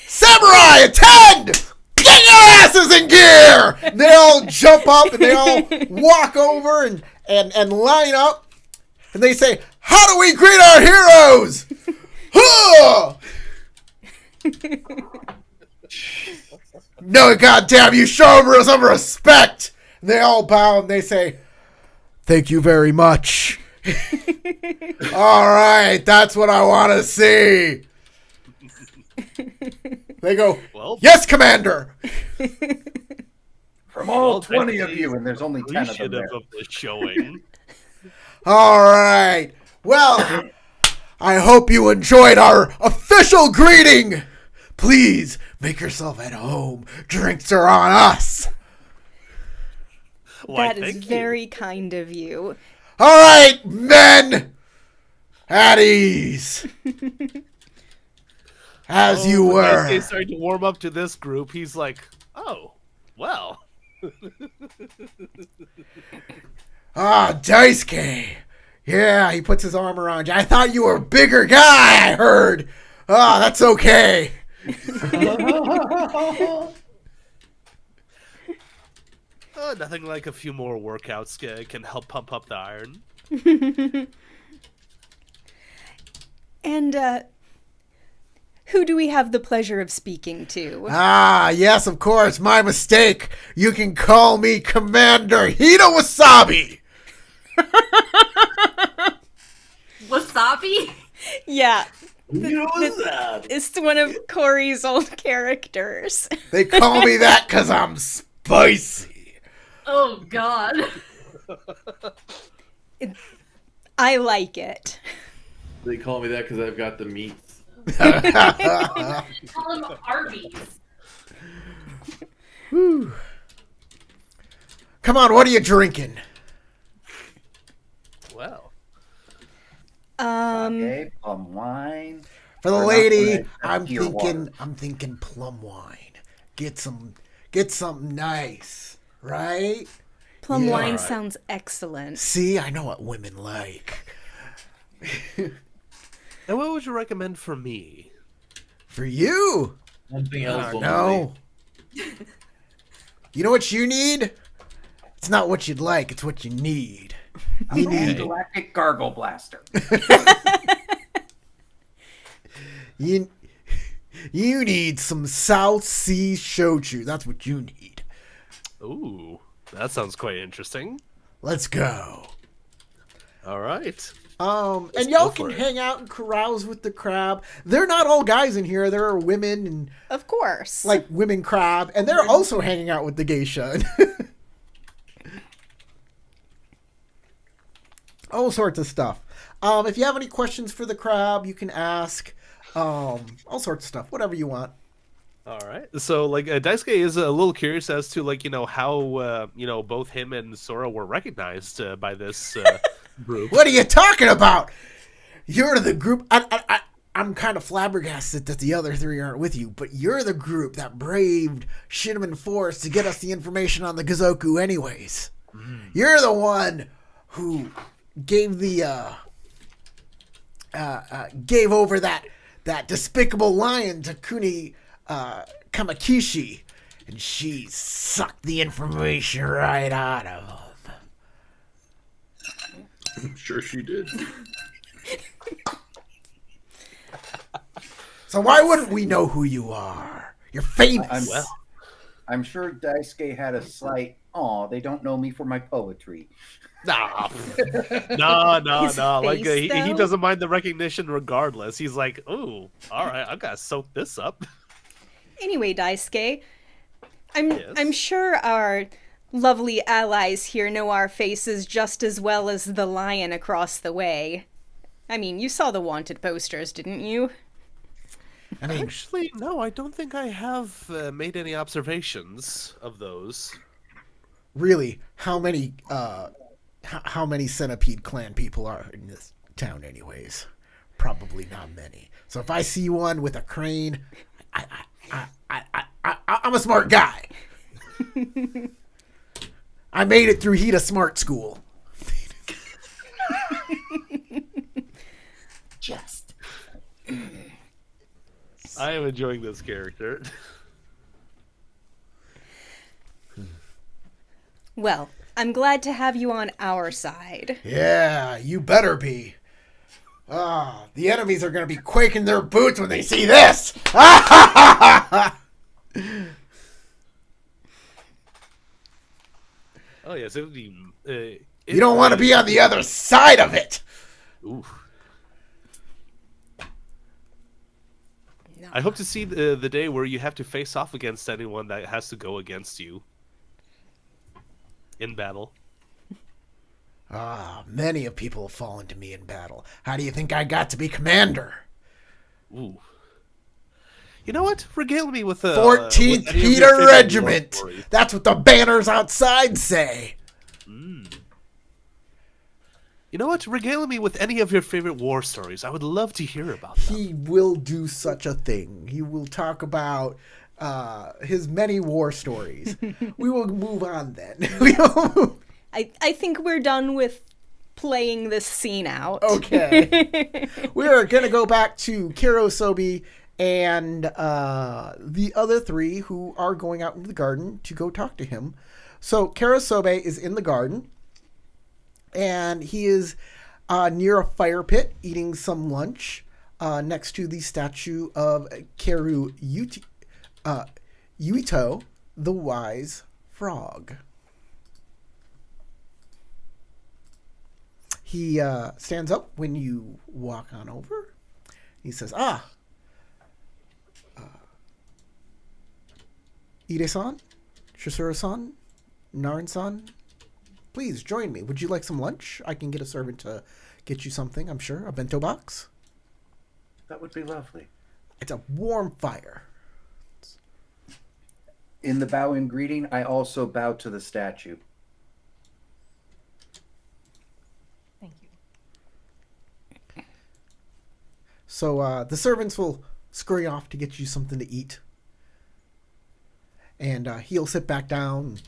Samurai, attend! Get your asses in gear! And they all jump up and they all walk over and line up. And they say, how do we greet our heroes? Huh! No, goddamn, you show them some respect. And they all bow and they say, thank you very much. All right, that's what I want to see. They go, Well, yes, Commander. From all well, 20 of Daisuke you, and there's only 10 of them appreciative there. of the showing. All right. Well, I hope you enjoyed our official greeting. Please make yourself at home. Drinks are on us. Why, That is thank you. very kind of you. All right, men. At ease. As you when were. Daisuke started to warm up to this group, he's like, oh, well. Ah, Daisuke. Yeah, he puts his arm around you. I thought you were a bigger guy, I heard. Ah, that's okay. Nothing like a few more workouts can help pump up the iron. And Who do we have the pleasure of speaking to? Ah, yes, of course. My mistake. You can call me Commander Hito Wasabi. Wasabi? Yeah, that? it's one of Corey's old characters. They call me that because I'm spicy. Oh, God. I like it. They call me that because I've got the meats. Call him Arby's. Whew. Come on, what are you drinking? Well, Okay, plum wine. For the Or not lady, wine, I'm pure water. thinking plum wine. Get something nice, right? Plum Yeah. wine Alright. sounds excellent. See, I know what women like. and what would you recommend for me? For you? Something else. will No. You know what you need? It's not what you'd like, it's what you need. You Okay. need Galactic Gargle Blaster. you need some South Sea shochu. That's what you need. Ooh, that sounds quite interesting. Let's go. All right. And Let's y'all go can for it. hang out and carouse with the crab. They're not all guys in here. There are women and Of course. like women crab, and they're also hanging out with the geisha. All sorts of stuff. If you have any questions for the crab, you can ask. All sorts of stuff, whatever you want. All right. So, like, Daisuke is a little curious as to, like, how, both him and Sora were recognized by this group. What are you talking about? You're the group. I'm kind of flabbergasted that the other three aren't with you, but you're the group that braved Shinman Forest to get us the information on the Gazoku anyways. You're the one who gave the gave over that despicable lion to Kuni Kamakishi, and she sucked the information right out of him. I'm sure she did. So why wouldn't we know who you are? You're famous. I'm sure Daisuke had a slight, "Aw, they don't know me for my poetry." Nah. No. His Like, face, he though? doesn't mind the recognition regardless. He's like, ooh, all right, I've got to soak this up. Anyway, Daisuke, Yes. I'm sure our lovely allies here know our faces just as well as the lion across the way. I mean, you saw the wanted posters, didn't you? I mean, Actually, no, I don't think I have made any observations of those. really, how many Centipede Clan people are in this town, anyways? Probably not many. So if I see one with a crane, I'm a smart guy. I made it through Hita Smart School. Just. I am enjoying this character. Well, I'm glad to have you on our side. Yeah, you better be. The enemies are going to be quaking their boots when they see this. Oh yes, it would be. You don't want to be on the other side of it. Ooh. I hope to see the day where you have to face off against anyone that has to go against you in battle. Many of people have fallen to me in battle. How do you think I got to be commander? Ooh. You know what? Regale me with 14th with any of your Hita favorite war Regiment. stories. That's what the banners outside say. You know what? Regale me with any of your favorite war stories. I would love to hear about them. He will do such a thing. He will talk about his many war stories. We will move on then. I think we're done with playing this scene out. Okay. We're going to go back to Kurosobi and the other three who are going out into the garden to go talk to him. So Kurosobe is in the garden, and he is near a fire pit eating some lunch. next to the statue of Yuito, the wise frog. He stands up when you walk on over. He says, Ide-san, Shisuro-san, Narin-san, please join me. Would you like some lunch? I can get a servant to get you something, I'm sure. A bento box? That would be lovely. It's a warm fire. In the bow and greeting, I also bow to the statue. Thank you. So the servants will scurry off to get you something to eat. And he'll sit back down,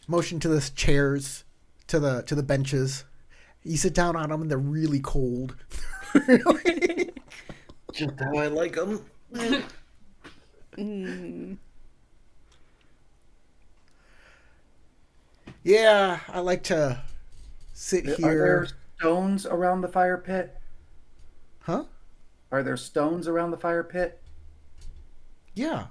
motion to the chairs, to the benches. You sit down on them, and they're really cold. Just how I like them. Yeah, I like to sit Are here. there stones around the fire pit? Huh? Are there stones around the fire pit? Yeah.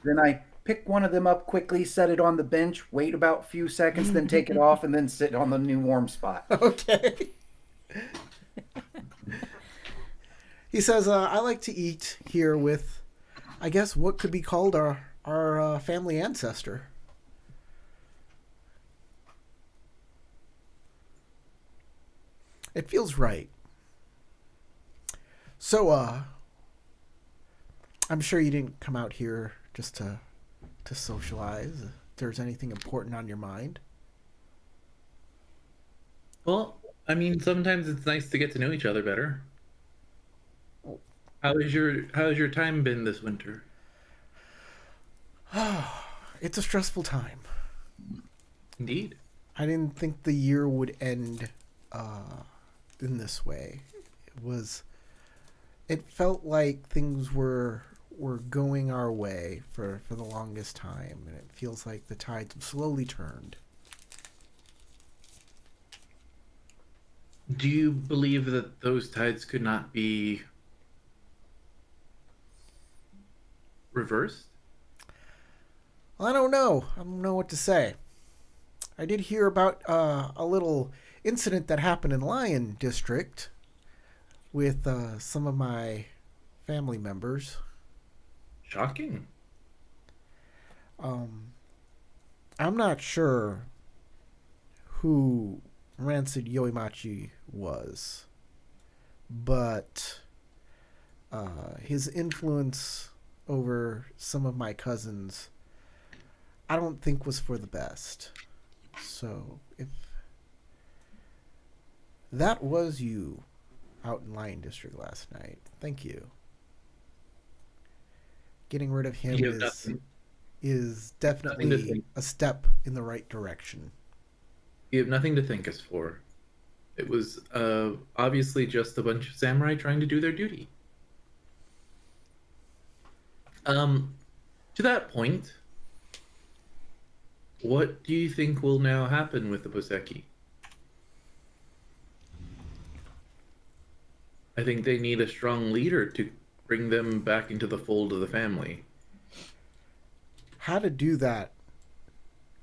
Then I pick one of them up quickly, set it on the bench, wait about a few seconds, then take it off, and then sit on the new warm spot. Okay. He says, I like to eat here with, I guess, what could be called our family ancestor. It feels right. So, I'm sure you didn't come out here just to socialize. If there's anything important on your mind. Well, I mean, sometimes it's nice to get to know each other better. How's your time been this winter? It's a stressful time. Indeed. I didn't think the year would end in this way. It felt like things were going our way for the longest time, and it feels like the tides have slowly turned. Do you believe that those tides could not be reversed? I don't know. I don't know what to say. I did hear about a little incident that happened in Lion District with some of my family members. Shocking. I'm not sure who Rancid Yoimachi was, but his influence over some of my cousins, I don't think was for the best. So if that was you out in Lion District last night, thank you. Getting rid of him You have nothing is to definitely think. a step in the right direction. You have nothing to thank us for. It was obviously just a bunch of samurai trying to do their duty. To that point, what do you think will now happen with the Boseki? I think they need a strong leader to bring them back into the fold of the family. How to do that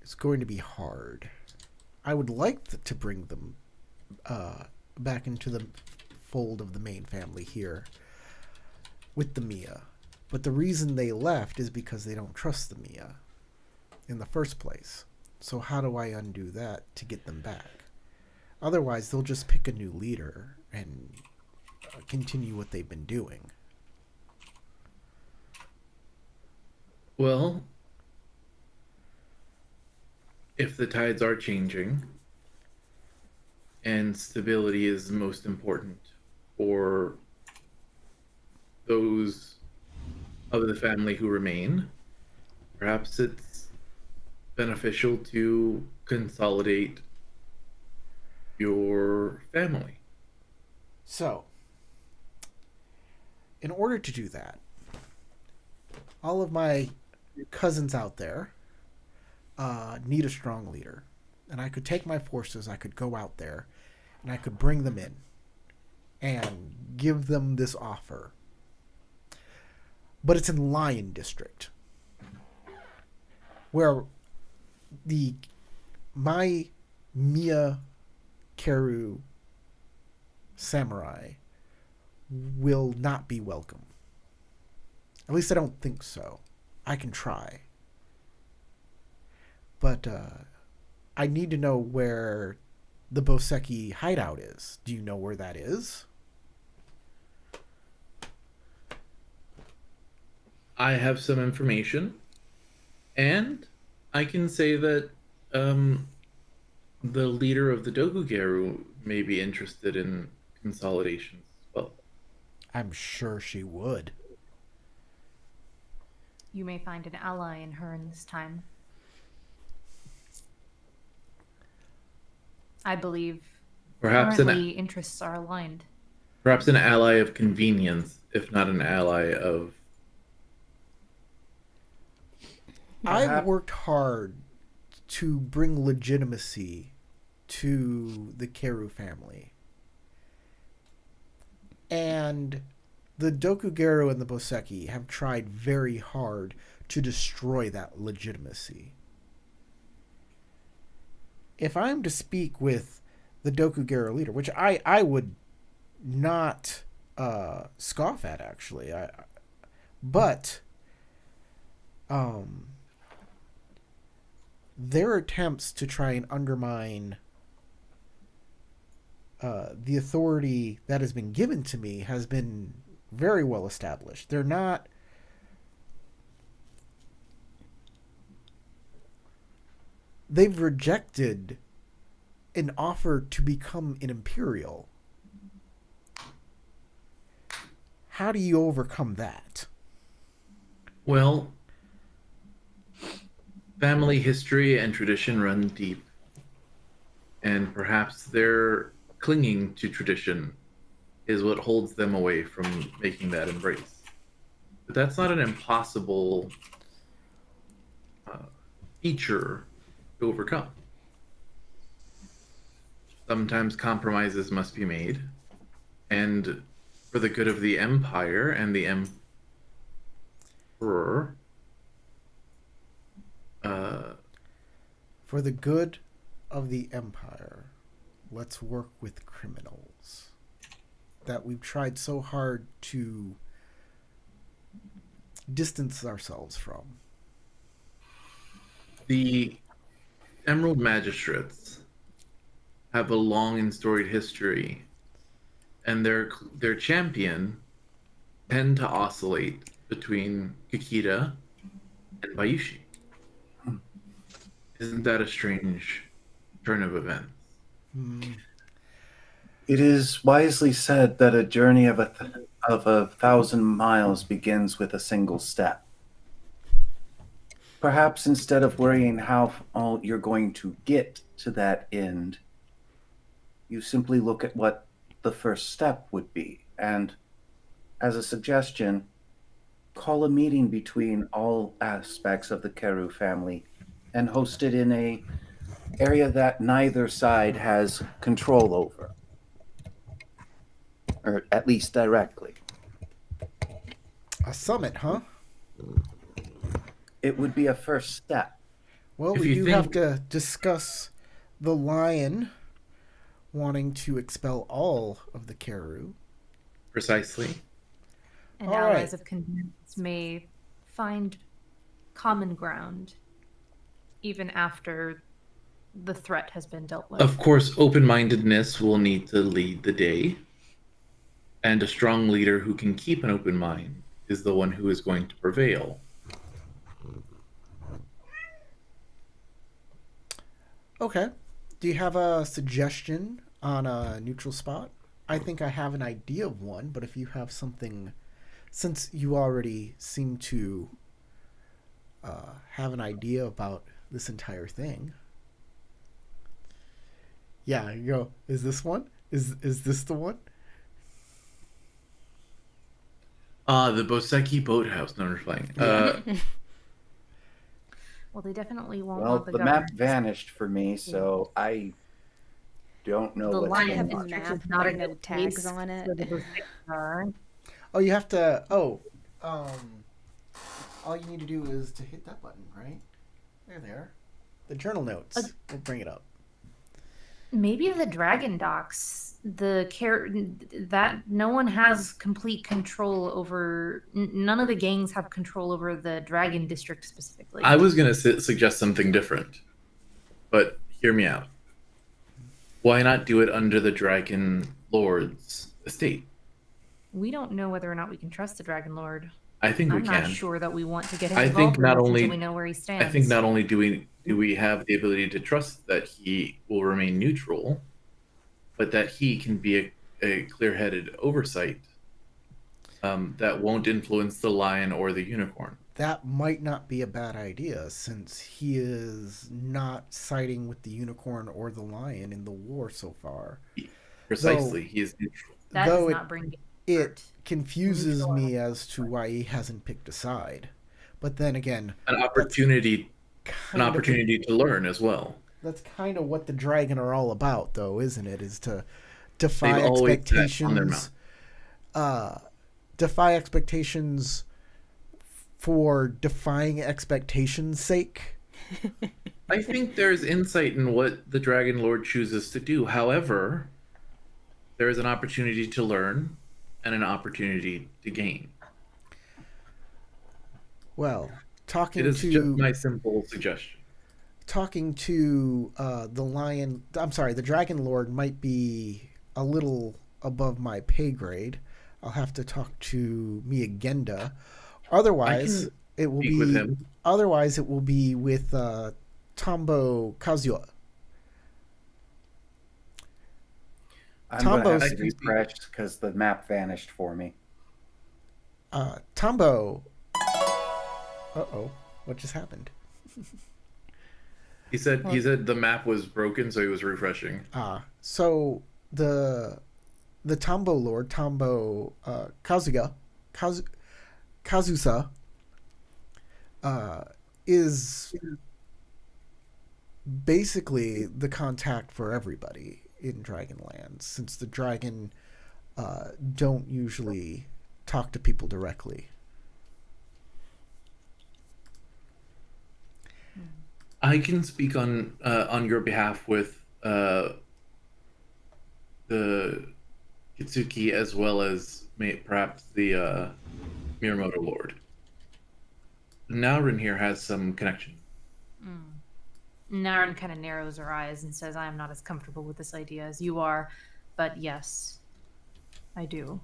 is going to be hard. I would like to bring them back into the fold of the main family here with the Mia. But the reason they left is because they don't trust the Mia in the first place. So how do I undo that to get them back? Otherwise, they'll just pick a new leader and continue what they've been doing. Well, if the tides are changing and stability is most important for those of the family who remain, perhaps it's beneficial to consolidate your family. So, in order to do that, all of my cousins out there need a strong leader. And I could take my forces, I could go out there, and I could bring them in. and give them this offer. But it's in Lion District, where my Mia Keru samurai will not be welcome. At least I don't think so. I can try. But I need to know where the Boseki hideout is. Do you know where that is? I have some information, and I can say that the leader of the Dokugaru may be interested in consolidation as well. I'm sure she would. You may find an ally in her in this time. I believe Perhaps currently interests are aligned. perhaps an ally of convenience, if not an ally of. I've Perhaps- worked hard to bring legitimacy to the Keru family. And the Dokugaru and the Boseki have tried very hard to destroy that legitimacy. If I'm to speak with the Dokugaru leader, which I would not scoff at, actually, but their attempts to try and undermine the authority that has been given to me has been very well established. They're not. They've rejected an offer to become an imperial. How do you overcome that? Well, family history and tradition run deep, and perhaps their clinging to tradition is what holds them away from making that embrace. But that's not an impossible feature to overcome. Sometimes compromises must be made, and for the good of the empire and the emperor, For the good of the empire, let's work with criminals that we've tried so hard to distance ourselves from. the Emerald Magistrates have a long and storied history, and their champion tend to oscillate between Kikita and Bayushi. Isn't that a strange turn of events? It is wisely said that a journey of a thousand miles begins with a single step. Perhaps instead of worrying how you're going to get to that end, you simply look at what the first step would be. And as a suggestion, call a meeting between all aspects of the Keru family and host it in a area that neither side has control over, or at least directly. A summit, huh? It would be a first step. Well, If we you do think- have to discuss the lion wanting to expel all of the Keru. Precisely. And All allies right. of convenience may find common ground even after the threat has been dealt with. Of course, open-mindedness will need to lead the day, and a strong leader who can keep an open mind is the one who is going to prevail. Okay. Do you have a suggestion on a neutral spot? I think I have an idea of one, but if you have something, since you already seem to have an idea about this entire thing. Yeah, you go, is this one? Is this the one? The Boseki Boathouse. No, I'm just playing. Well, they definitely won't Well, want the the map government. vanished for me, so don't know The what's lion going have a on. map, is not a but no good tags place on it. for the Pacific are. Oh, you have to. Oh, all you need to do is to hit that button, right? There they are. The journal notes. We'll bring it up. Maybe the Dragon Docks. That no one has complete control over. None of the gangs have control over the Dragon District specifically. I was going to suggest something different, but hear me out. Why not do it under the Dragon Lord's estate? We don't know whether or not we can trust the Dragon Lord. I think we I'm can. not sure that we want to get him I involved think in not this only until we know where he stands. I think not only do we have the ability to trust that he will remain neutral, but that he can be a clear-headed oversight that won't influence the lion or the unicorn. That might not be a bad idea, since he is not siding with the unicorn or the lion in the war so far. Precisely, he is neutral. That though does not bring It confuses Neutral. me as to why he hasn't picked a side. But then again, An opportunity kind of to learn as well. that's kind of what the dragon are all about, though, isn't it? Is to defy They've always had that on their expectations. Defy expectations for defying expectations' sake. I think there's insight in what the Dragon Lord chooses to do. However, there is an opportunity to learn and an opportunity to gain. Well, It is just my simple suggestion. talking to the Dragon Lord might be a little above my pay grade. I'll have to talk to Miyagenda. Otherwise, it will speak be with him. Otherwise, it will be with Tombo Kazuya. I'm going to have Tombo's- to refresh because the map vanished for me. Tombo. What just happened? He said the map was broken, so he was refreshing. So the Tombo Lord, Tombo Kazusa, is basically the contact for everybody in Dragonland, since the dragon don't usually talk to people directly. I can speak on your behalf with the Kitsuki as well as perhaps the Miyamoto Lord. Naurin here has some connection. Naren kind of narrows her eyes and says, I am not as comfortable with this idea as you are, but yes, I do.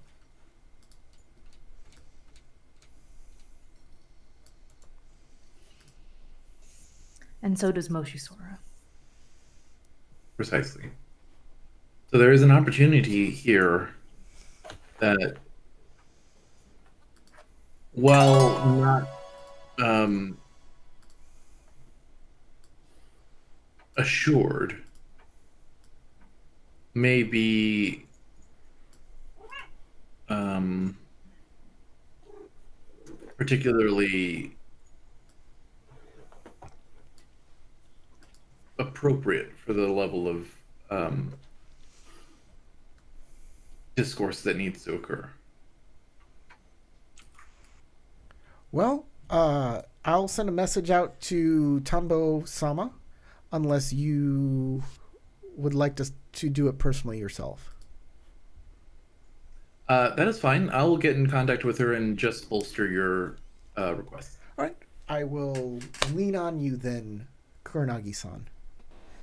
And so does Moshisora. Precisely. So there is an opportunity here that, while not assured, may be particularly appropriate for the level of discourse that needs to occur. Well, I'll send a message out to Tambo Sama, unless you would like to do it personally yourself. That is fine. I will get in contact with her and just bolster your request. All right. I will lean on you then, Kuranagi-san.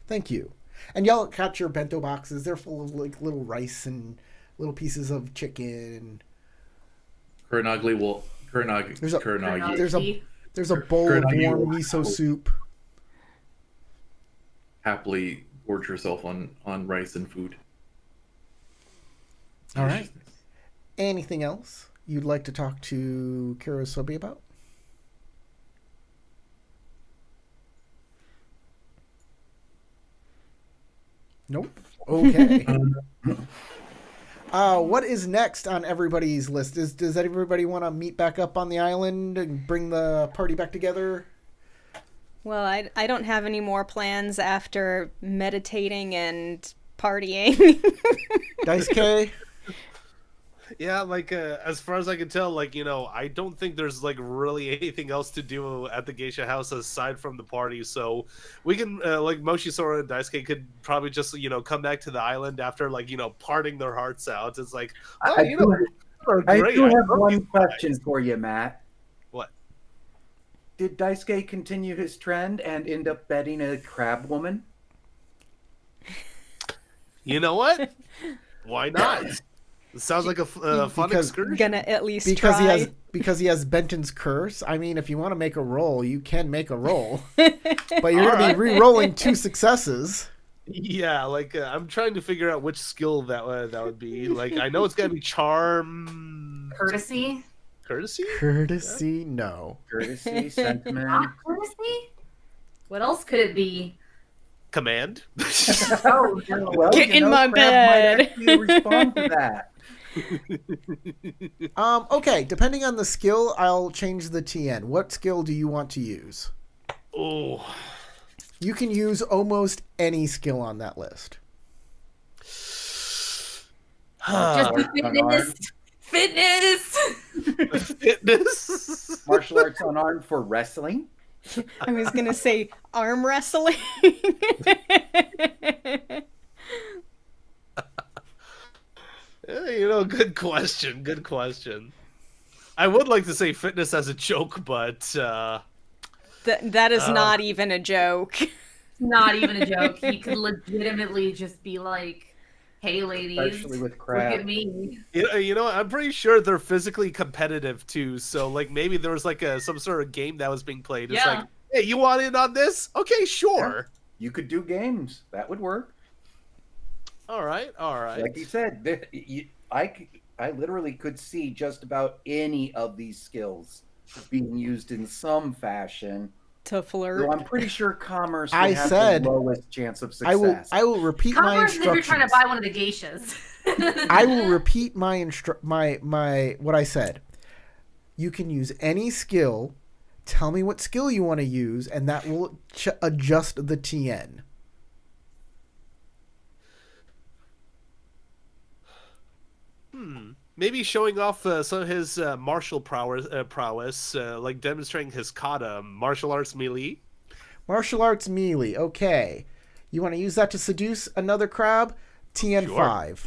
Thank you. And y'all got your bento boxes. They're full of like little rice and little pieces of chicken. Kuranagi will. There's a- Kuranagi. There's a bowl of Kuranagi warm will- miso soup. Happily gorge herself on rice and food. All right. Anything else you'd like to talk to Kurosobi about? Nope. Okay. What is next on everybody's list? Does everybody want to meet back up on the island and bring the party back together? Well, I don't have any more plans after meditating and partying. Dice K. Yeah, like as far as I can tell, like I don't think there's like really anything else to do at the geisha house aside from the party. So we can like Moshi Sora and Daisuke could probably just come back to the island after like parting their hearts out. It's like, well, I do, are I great. do I have love one you question guys. for you, Matt. What? Did Daisuke continue his trend and end up betting a crab woman? You know what? Why not? It sounds like a fun Because- excursion. Gonna at least Because try. he has Benton's curse. I mean, if you want to make a roll, you can make a roll, but you're going to be re-rolling 2 successes. Yeah, like I'm trying to figure out which skill that would be. Like I know it's gotta be charm, Courtesy? courtesy. Courtesy, no. Courtesy, sentiment. Not courtesy? What else could it be? Command. Oh, no. Well, Get in my crab bed. Might actually respond to that. Okay, depending on the skill, I'll change the TN. What skill do you want to use? Oh, You can use almost any skill on that list. Just Art, fitness. Fitness. fitness. Martial arts unarmed for wrestling. I was gonna say arm wrestling. Good question. Good question. I would like to say fitness as a joke, but That is not even a joke. Not even a joke. He could legitimately just be like, hey, ladies, Especially with look crab. at me. I'm pretty sure they're physically competitive too. So like maybe there was like some sort of game that was being played. It's Yeah. like, hey, you want in on this? Okay, sure. You could do games. That would work. All right. Like you said, I literally could see just about any of these skills being used in some fashion. To flirt. So I'm pretty sure commerce would I have said- the lowest chance of success. I will repeat my Commerce if you're instructions. trying to buy one of the geishas. I will repeat my what I said. You can use any skill. Tell me what skill you want to use, and that will adjust the TN. Maybe showing off some of his martial prowess, like demonstrating his kata, martial arts melee. Martial arts melee. Okay. You want to use that to seduce another crab? TN Sure. 5.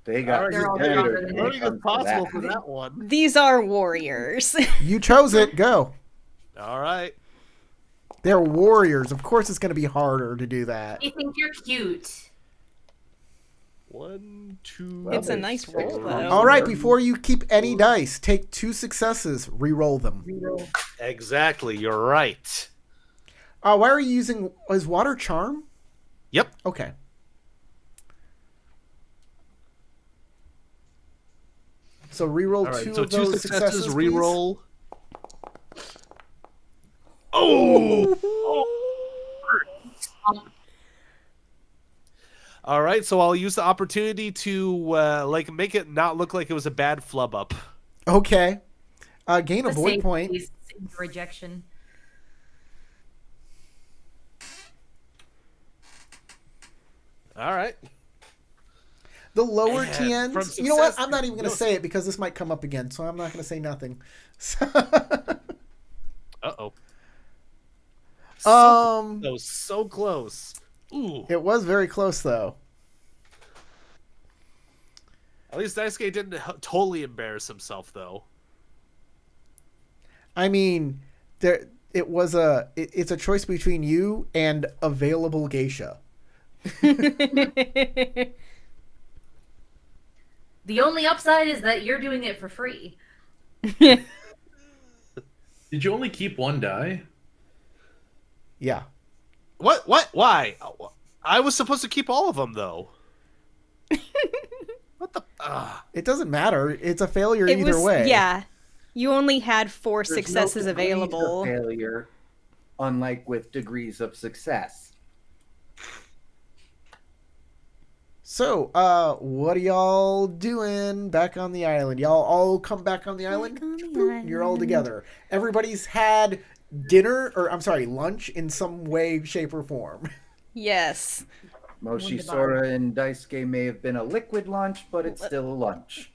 They got They're all standard stronger than when it Anything is comes to possible that. for that one. These are warriors. You chose it. Go. All right. They're warriors. Of course it's going to be harder to do that. They think you're cute. 1, 2. Well, It's a there's nice 6 roll, months though. All right, there. before you keep any dice, take 2 successes, re-roll them. Exactly. You're right. Why are you using his water charm? Yep. Okay. So re-roll All right. 2 So of 2 those successes. please. Reroll. Oh. All right. So I'll use the opportunity to like make it not look like it was a bad flub up. Okay. Gain a The void same point. place, same rejection. All right. The lower Man, TNs. from You know what? success I'm not to even going to no say it because this might come up again, so I'm not going to say nothing. Uh-oh. So close. Ooh. It was very close, though. At least Daisuke didn't totally embarrass himself, though. I mean, it's a choice between you and available geisha. The only upside is that you're doing it for free. Did you only keep 1 die? Yeah. What? Why? I was supposed to keep all of them, though. What the? It doesn't matter. It's a failure It either was, way. yeah. You only had 4 There's no successes degrees of available. failure, unlike with degrees of success. So, what are y'all doing back on the island? Y'all all come back on the island? on the Boop, you're all island. together. Everybody's had dinner, or I'm sorry, lunch in some way, shape, or form. Yes. Moshi, Wunderbar. Sora, and Daisuke may have been a liquid lunch, but it's still a lunch.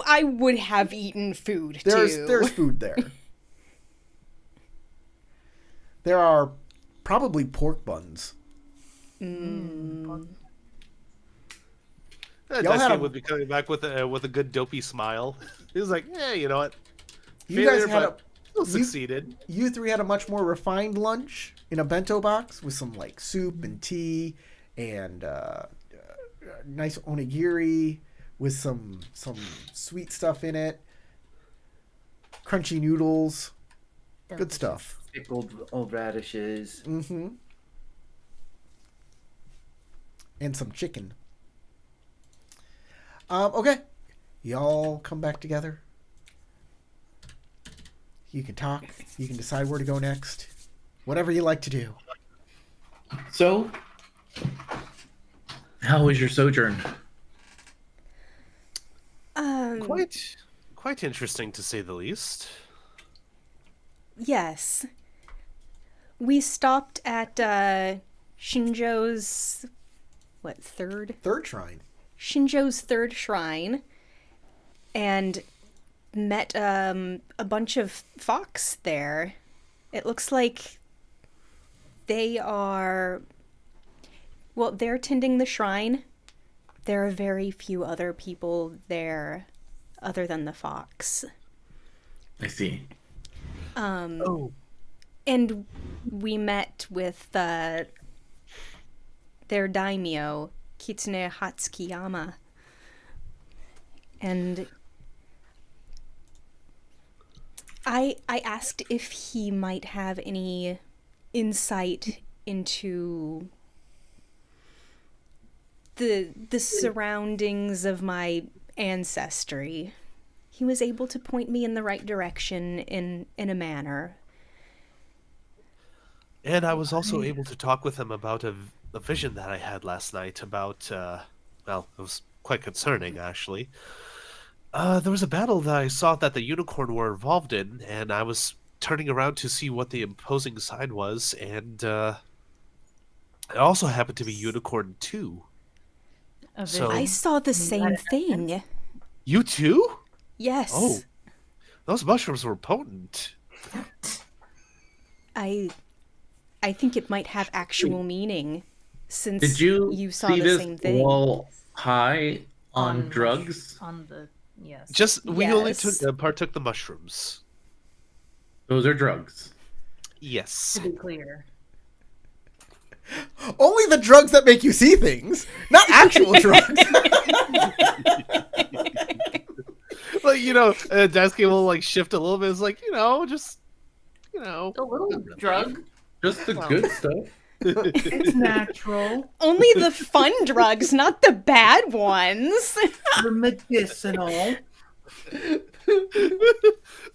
I would have eaten food There's too. food there. There are probably pork buns. Y'all had Daisuke a- would be coming back with a good dopey smile. He was like, "Yeah, you know what? You guys Failure, had but still succeeded." You three had a much more refined lunch in a bento box with some like soup and tea and nice onigiri with some sweet stuff in it, crunchy noodles, good stuff. Pickled old radishes. Mm-hmm. And some chicken. Okay, y'all come back together. You can talk. You can decide where to go next. Whatever you like to do. So, how was your sojourn? Quite interesting to say the least. Yes. We stopped at Shinjo's third shrine. Shinjo's third shrine and met a bunch of fox there. It looks like they are they're tending the shrine. There are very few other people there other than the fox. I see. And we met with their daimyo, Kitsune Hatsukiyama. And I asked if he might have any insight into the surroundings of my ancestry. He was able to point me in the right direction in a manner. And I was also able to talk with him about a vision that I had last night about, well, it was quite concerning, actually. There was a battle that I saw that the unicorn were involved in, and I was turning around to see what the opposing side was, and it also happened to be Unicorn 2. So- I saw the same thing. You too? Yes. Oh, those mushrooms were potent. I think it might have actual meaning since Did you saw see the this same thing. while high on drugs? On the yes. Just, we only Yes. partook the mushrooms. Those are drugs. Yes. to be clear. Only the drugs that make you see things, not actual drugs. Well, Daisuke will, like, shift a little bit. It's like, just, A little drug. Just the good stuff. It's natural. Only the fun drugs, not the bad ones. They're medicinal.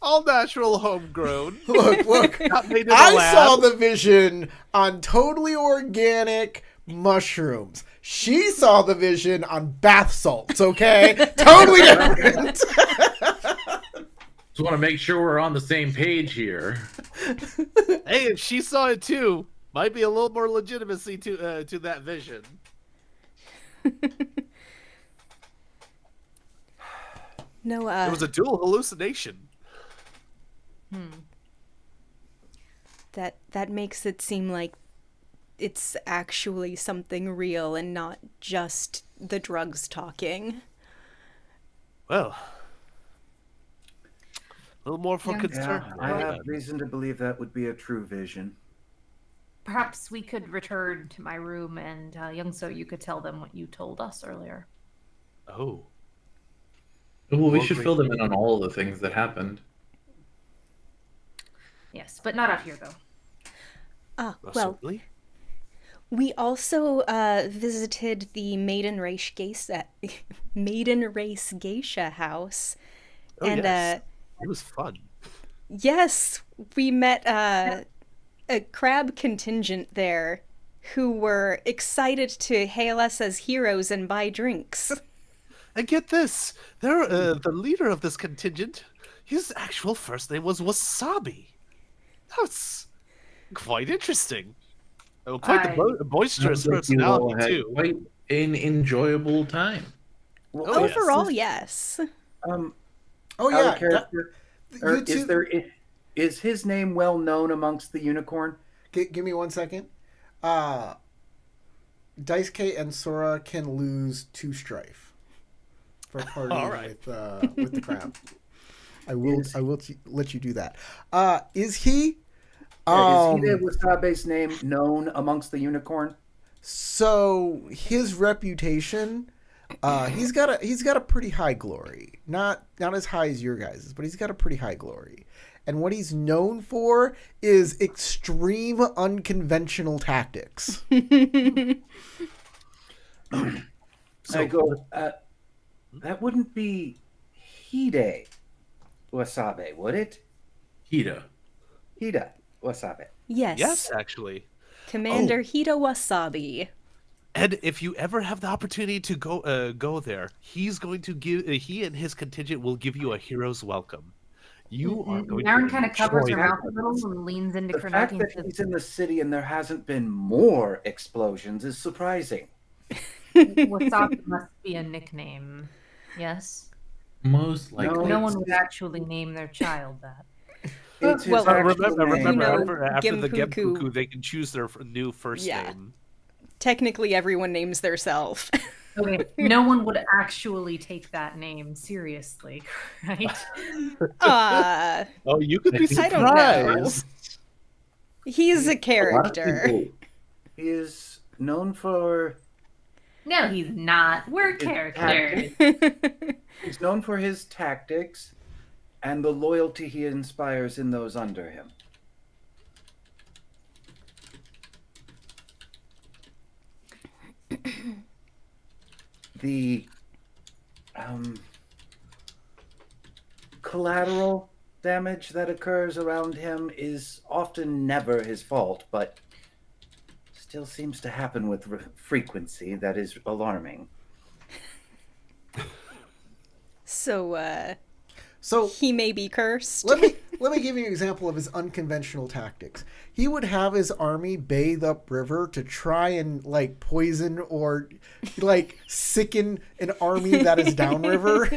all natural, homegrown. Look. Not made in a I lab. saw the vision on totally organic mushrooms. She saw the vision on bath salts, okay? Totally different. Just want to make sure we're on the same page here. Hey, if she saw it too, might be a little more legitimacy to that vision. No, It was a dual hallucination. that makes it seem like it's actually something real and not just the drugs talking. Well, a little more for concern. Yeah, I have reason to believe that would be a true vision. Perhaps we could return to my room, and Youngso, you could tell them what you told us earlier. Oh. Well, we Or should great. fill them in on all of the things that happened. Yes, but not out here though. Ah, Well, well, certainly. we also visited the Maiden Race Geisha house. Oh, and yes. It was fun. yes, we met a crab contingent there who were excited to hail us as heroes and buy drinks. And get this, the leader of this contingent, his actual first name was Wasabi. That's quite interesting. Quite the I- boisterous Sounds like you all personality, had too. quite an enjoyable time. Well, Oh, yes. Overall, yes. um, Oh out yeah, of character, or you two. is his name well known amongst the unicorn? Give me 1 second. Dice K and Sora can lose 2 strife for partying All right. with the crowd. I will Is- let you do that. Is he? Yeah, is Hide Wasabe's name known amongst the unicorn? So his reputation, he's got a pretty high glory. Not as high as your guys's, but he's got a pretty high glory. And what he's known for is extreme unconventional tactics. I go, that wouldn't be Hide Wasabe, would it? Hida. Hida Wasabe. Yes. Yes, actually. Commander Hida Wasabi. And if you ever have the opportunity to go there, he's going to give. He and his contingent will give you a hero's welcome. You are going Naren to kind of covers enjoy her that. mouth a little and leans into The fact Kronaki that and he's says, in the city and there hasn't been more explosions is surprising. Wasabi must be a nickname. Yes? Most likely. No one would actually name their child that. It's his Well, actual Remember, name. You know, after the Gempuku. Gempuku, they can choose their new first Yeah. name. Technically, everyone names their self. Okay, no one would actually take that name seriously, right? Oh, you could be I don't know. surprised. He's a A lot of character. people- He is known for No, he's not. We're characters. he's known for his tactics and the loyalty he inspires in those under him. The collateral damage that occurs around him is often never his fault, but still seems to happen with frequency that is alarming. So, So he may be cursed. let me give you an example of his unconventional tactics. He would have his army bathe upriver to try and like poison or like sicken an army that is downriver.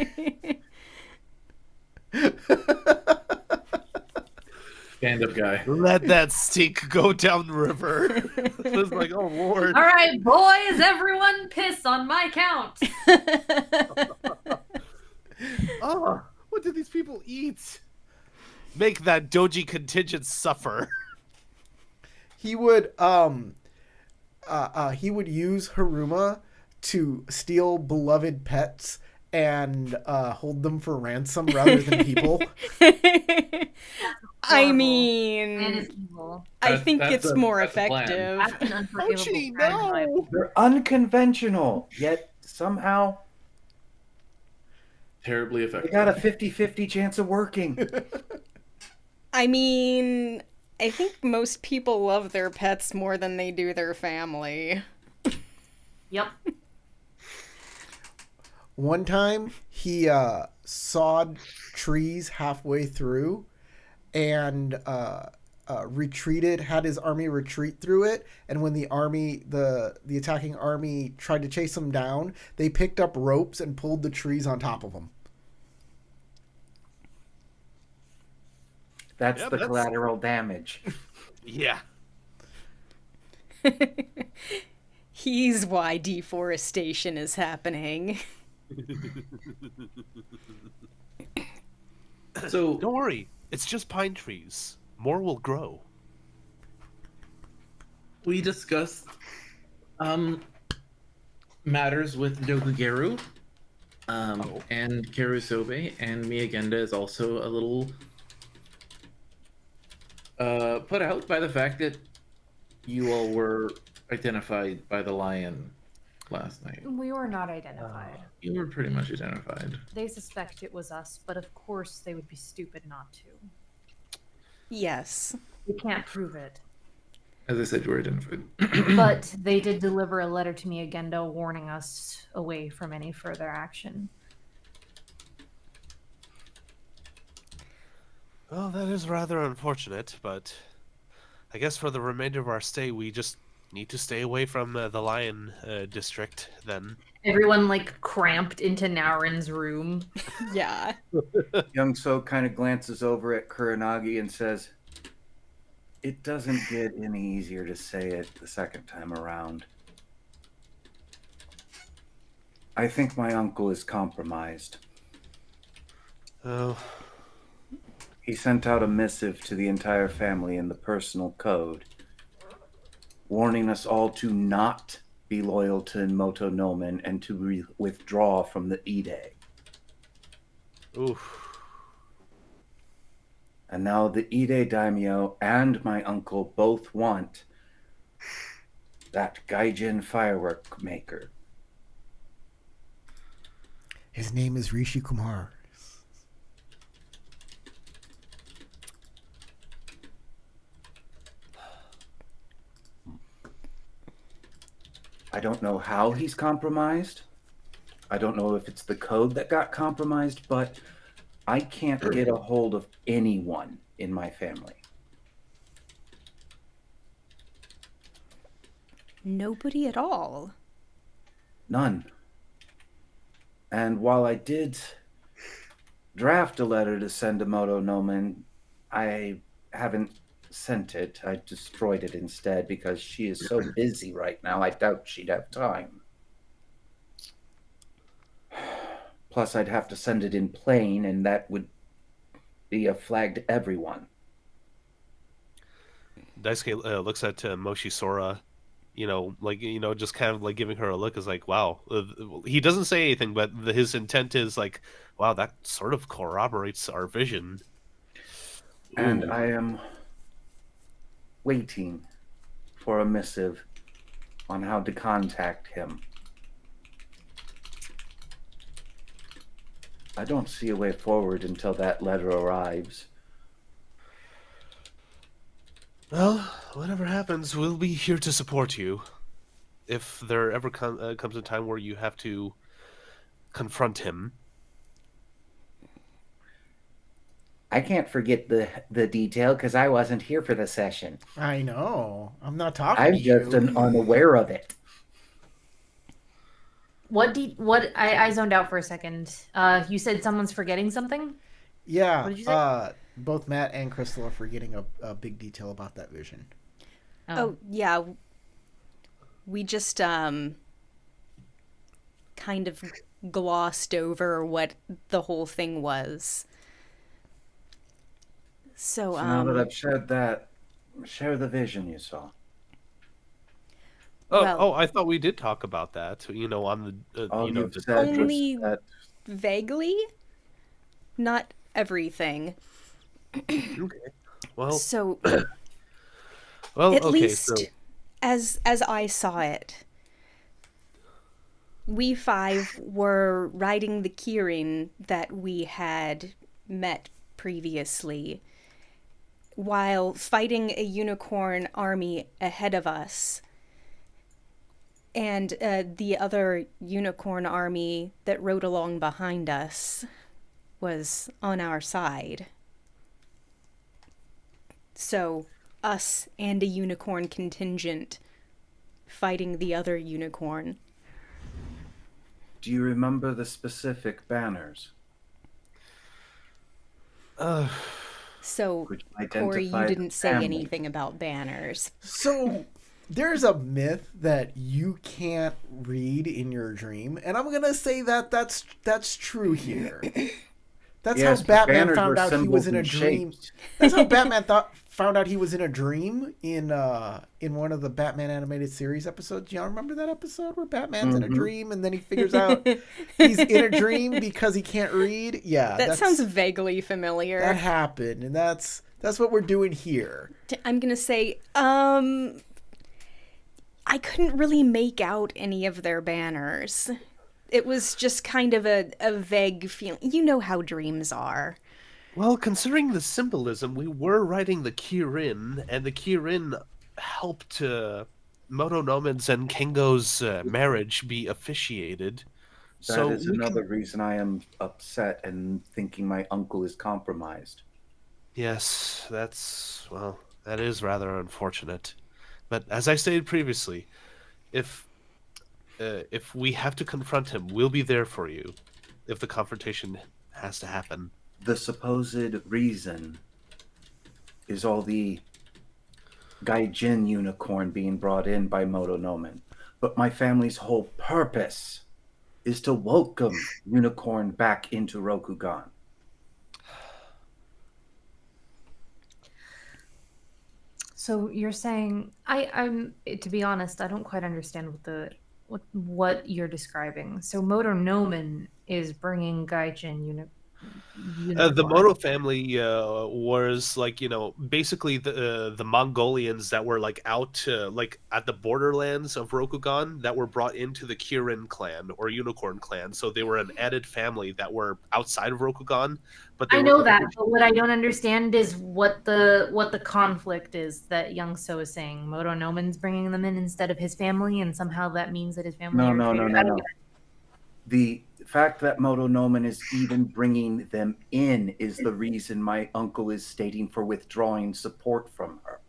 Stand-up guy. Let that stink go down the river. It's like, oh Lord. All right, boys, everyone piss on my count. Oh, what did these people eat? Make that doji contingent suffer. He would use Haruma to steal beloved pets and hold them for ransom rather than people. I Horrible. mean, Man is evil. I think That's it's a- more that's a plan. effective. That's an unforgivable Ouchie, crime in my no. book. They're unconventional, yet somehow Terribly they effective. got a 50-50 chance of working. I mean, I think most people love their pets more than they do their family. Yep. One time he sawed trees halfway through and retreated, had his army retreat through it, and when the attacking army tried to chase him down, they picked up ropes and pulled the trees on top of him. That's Yeah, the that's- collateral damage. Yeah. He's why deforestation is happening. So Don't worry. It's just pine trees. More will grow. we discussed matters with Dokugeru and Kerusobe, and Miyagenda is also a little put out by the fact that you all were identified by the lion last night. We were not identified. You were pretty much identified. They suspect it was us, but of course they would be stupid not to. Yes. We can't prove it. As I said, you were identified. But they did deliver a letter to me, Agenda, warning us away from any further action. Well, that is rather unfortunate, but I guess for the remainder of our stay, we just need to stay away from the Lion District then. Everyone like cramped into Naurin's room. Yeah. Young So kind of glances over at Kuranagi and says, "It doesn't get any easier to say it the second time around. I think my uncle is compromised. Oh, He sent out a missive to the entire family in the personal code, warning us all to not be loyal to Moto Nomen and to withdraw from the Ide. oof. And now the Ide daimyo and my uncle both want that Gaijin firework maker. His name is Rishi Kumar. I don't know how he's compromised. I don't know if it's the code that got compromised, but I can't get a hold of anyone in my family. Nobody at all. None. And while I did draft a letter to send to Moto Nomen, I haven't sent it. I destroyed it instead because she is so busy right now. I doubt she'd have time. Plus, I'd have to send it in plain, and that would be a flag to everyone. Daisuke looks at Moshi Sora, just kind of like giving her a look, is like, wow. He doesn't say anything, but his intent is like, wow, that sort of corroborates our vision. And Ooh. I am waiting for a missive on how to contact him. I don't see a way forward until that letter arrives. Well, whatever happens, we'll be here to support you. If there ever comes a time where you have to confront him. I can't forget the detail because I wasn't here for the session. I know. I'm not talking I'm to you. just unaware of it. What I zoned out for a second. You said someone's forgetting something? Yeah. What did you say? Both Matt and Crystal are forgetting a big detail about that vision. Oh, yeah. We just kind of glossed over what the whole thing was. So, So now that I've shared that, share the vision you saw. Well- I thought we did talk about that. On the All you've said Only- was that vaguely, not everything. Okay. Well, So, well, at okay. least So as I saw it, we five were riding the Kirin that we had met previously, while fighting a unicorn army ahead of us. And the other unicorn army that rode along behind us was on our side. So, us and a unicorn contingent fighting the other unicorn. Do you remember the specific banners? So, Which identify Corey, you the didn't say family? anything about banners. So there's a myth that you can't read in your dream, and I'm gonna say that that's true here. That's Yes, how but Batman banners found were out he was symbols in a and dream. shapes. That's how Batman found out he was in a dream in one of the Batman animated series episodes. Do y'all remember that episode where Batman's in a Mhm. dream and then he figures out he's in a dream because he can't read? Yeah, That sounds vaguely familiar. that happened, and that's what we're doing here. I'm gonna say, I couldn't really make out any of their banners. It was just kind of a vague feeling. You know how dreams are. Well, considering the symbolism, we were riding the Kirin, and the Kirin helped Moto Nomen's and Kengo's marriage be officiated. That is we another reason I am upset and thinking my uncle is compromised. Yes, that is rather unfortunate. But as I stated previously, if we have to confront him, we'll be there for you. If the confrontation has to happen. The supposed reason is all the Gaijin unicorn being brought in by Motonomen. But my family's whole purpose is to welcome unicorn back into Rokugan. So you're saying I'm to be honest, I don't quite understand what you're describing. So Motonomen is bringing Gaijin unicorn. The Moto family was like, basically the Mongolians that were like out like at the borderlands of Rokugan that were brought into the Kirin clan or Unicorn clan. So they were an added family that were outside of Rokugan. But they I were know that, but what I don't understand is what the conflict is that Young So is saying. Motonomen's bringing them in instead of his family, and somehow that means that his family. No. The fact that Motonomen is even bringing them in is the reason my uncle is stating for withdrawing support from her.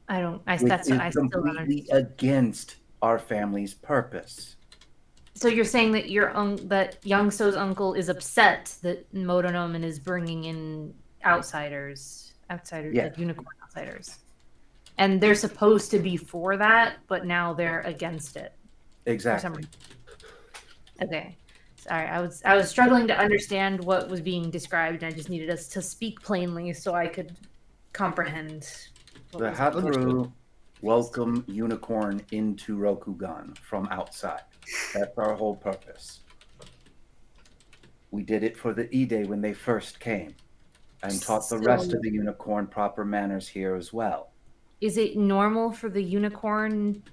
I don't. I Which that's is I still don't completely understand. against our family's purpose. So you're saying that that Young So's uncle is upset that Motonomen is bringing in outsiders, Yeah. like unicorn outsiders, and they're supposed to be for that, but now they're against it for some Exactly. reason. Okay, sorry, I was struggling to understand what was being described, and I just needed us to speak plainly so I could comprehend. What The was Hataru welcome unicorn into Rokugan from outside. That's our whole purpose. We did it for the Ide when they first came, and taught the rest of the unicorn proper manners here as well. Is it normal for the unicorn,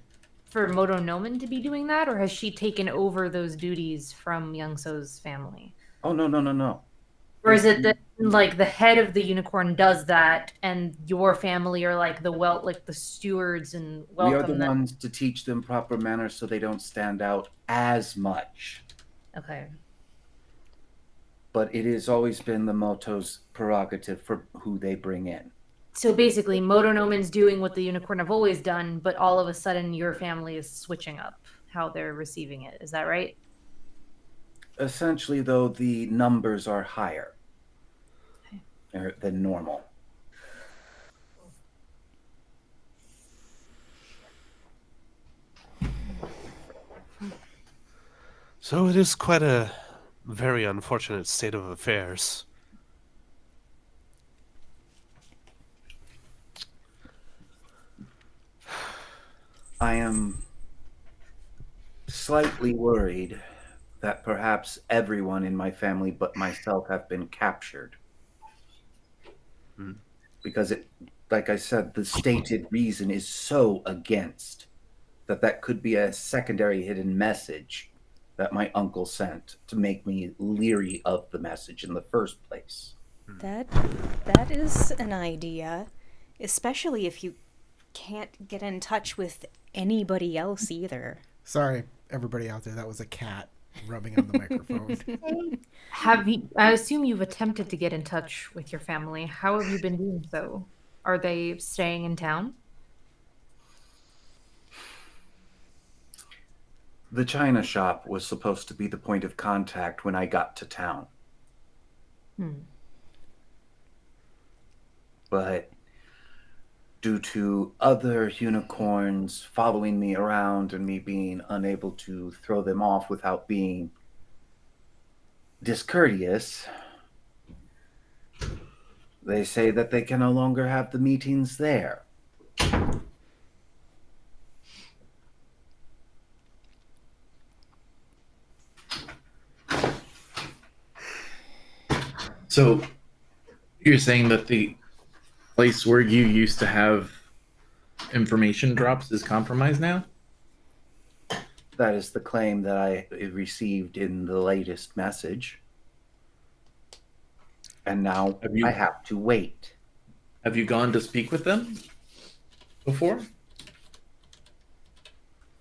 for Motonomen to be doing that, or has she taken over those duties from Young So's family? Oh no. Or is it that like the head of the unicorn does that, and your family are like the stewards and welcome We are the them? ones to teach them proper manners so they don't stand out as much. Okay. But it has always been the Moto's prerogative for who they bring in. So basically, Motonomen's doing what the unicorn have always done, but all of a sudden your family is switching up how they're receiving it. Is that right? Essentially, though, the numbers are higher than normal. So it is quite a very unfortunate state of affairs. I am slightly worried that perhaps everyone in my family but myself have been captured. Because it, like I said, the stated reason is so against that could be a secondary hidden message that my uncle sent to make me leery of the message in the first place. That is an idea, especially if you can't get in touch with anybody else either. Sorry, everybody out there. That was a cat rubbing on the microphone. I assume you've attempted to get in touch with your family. How have you been doing so? Are they staying in town? The China shop was supposed to be the point of contact when I got to town. But due to other unicorns following me around and me being unable to throw them off without being discourteous, they say that they can no longer have the meetings there. So you're saying that the place where you used to have information drops is compromised now? That is the claim that I received in the latest message. And now I have to wait. Have you gone to speak with them before?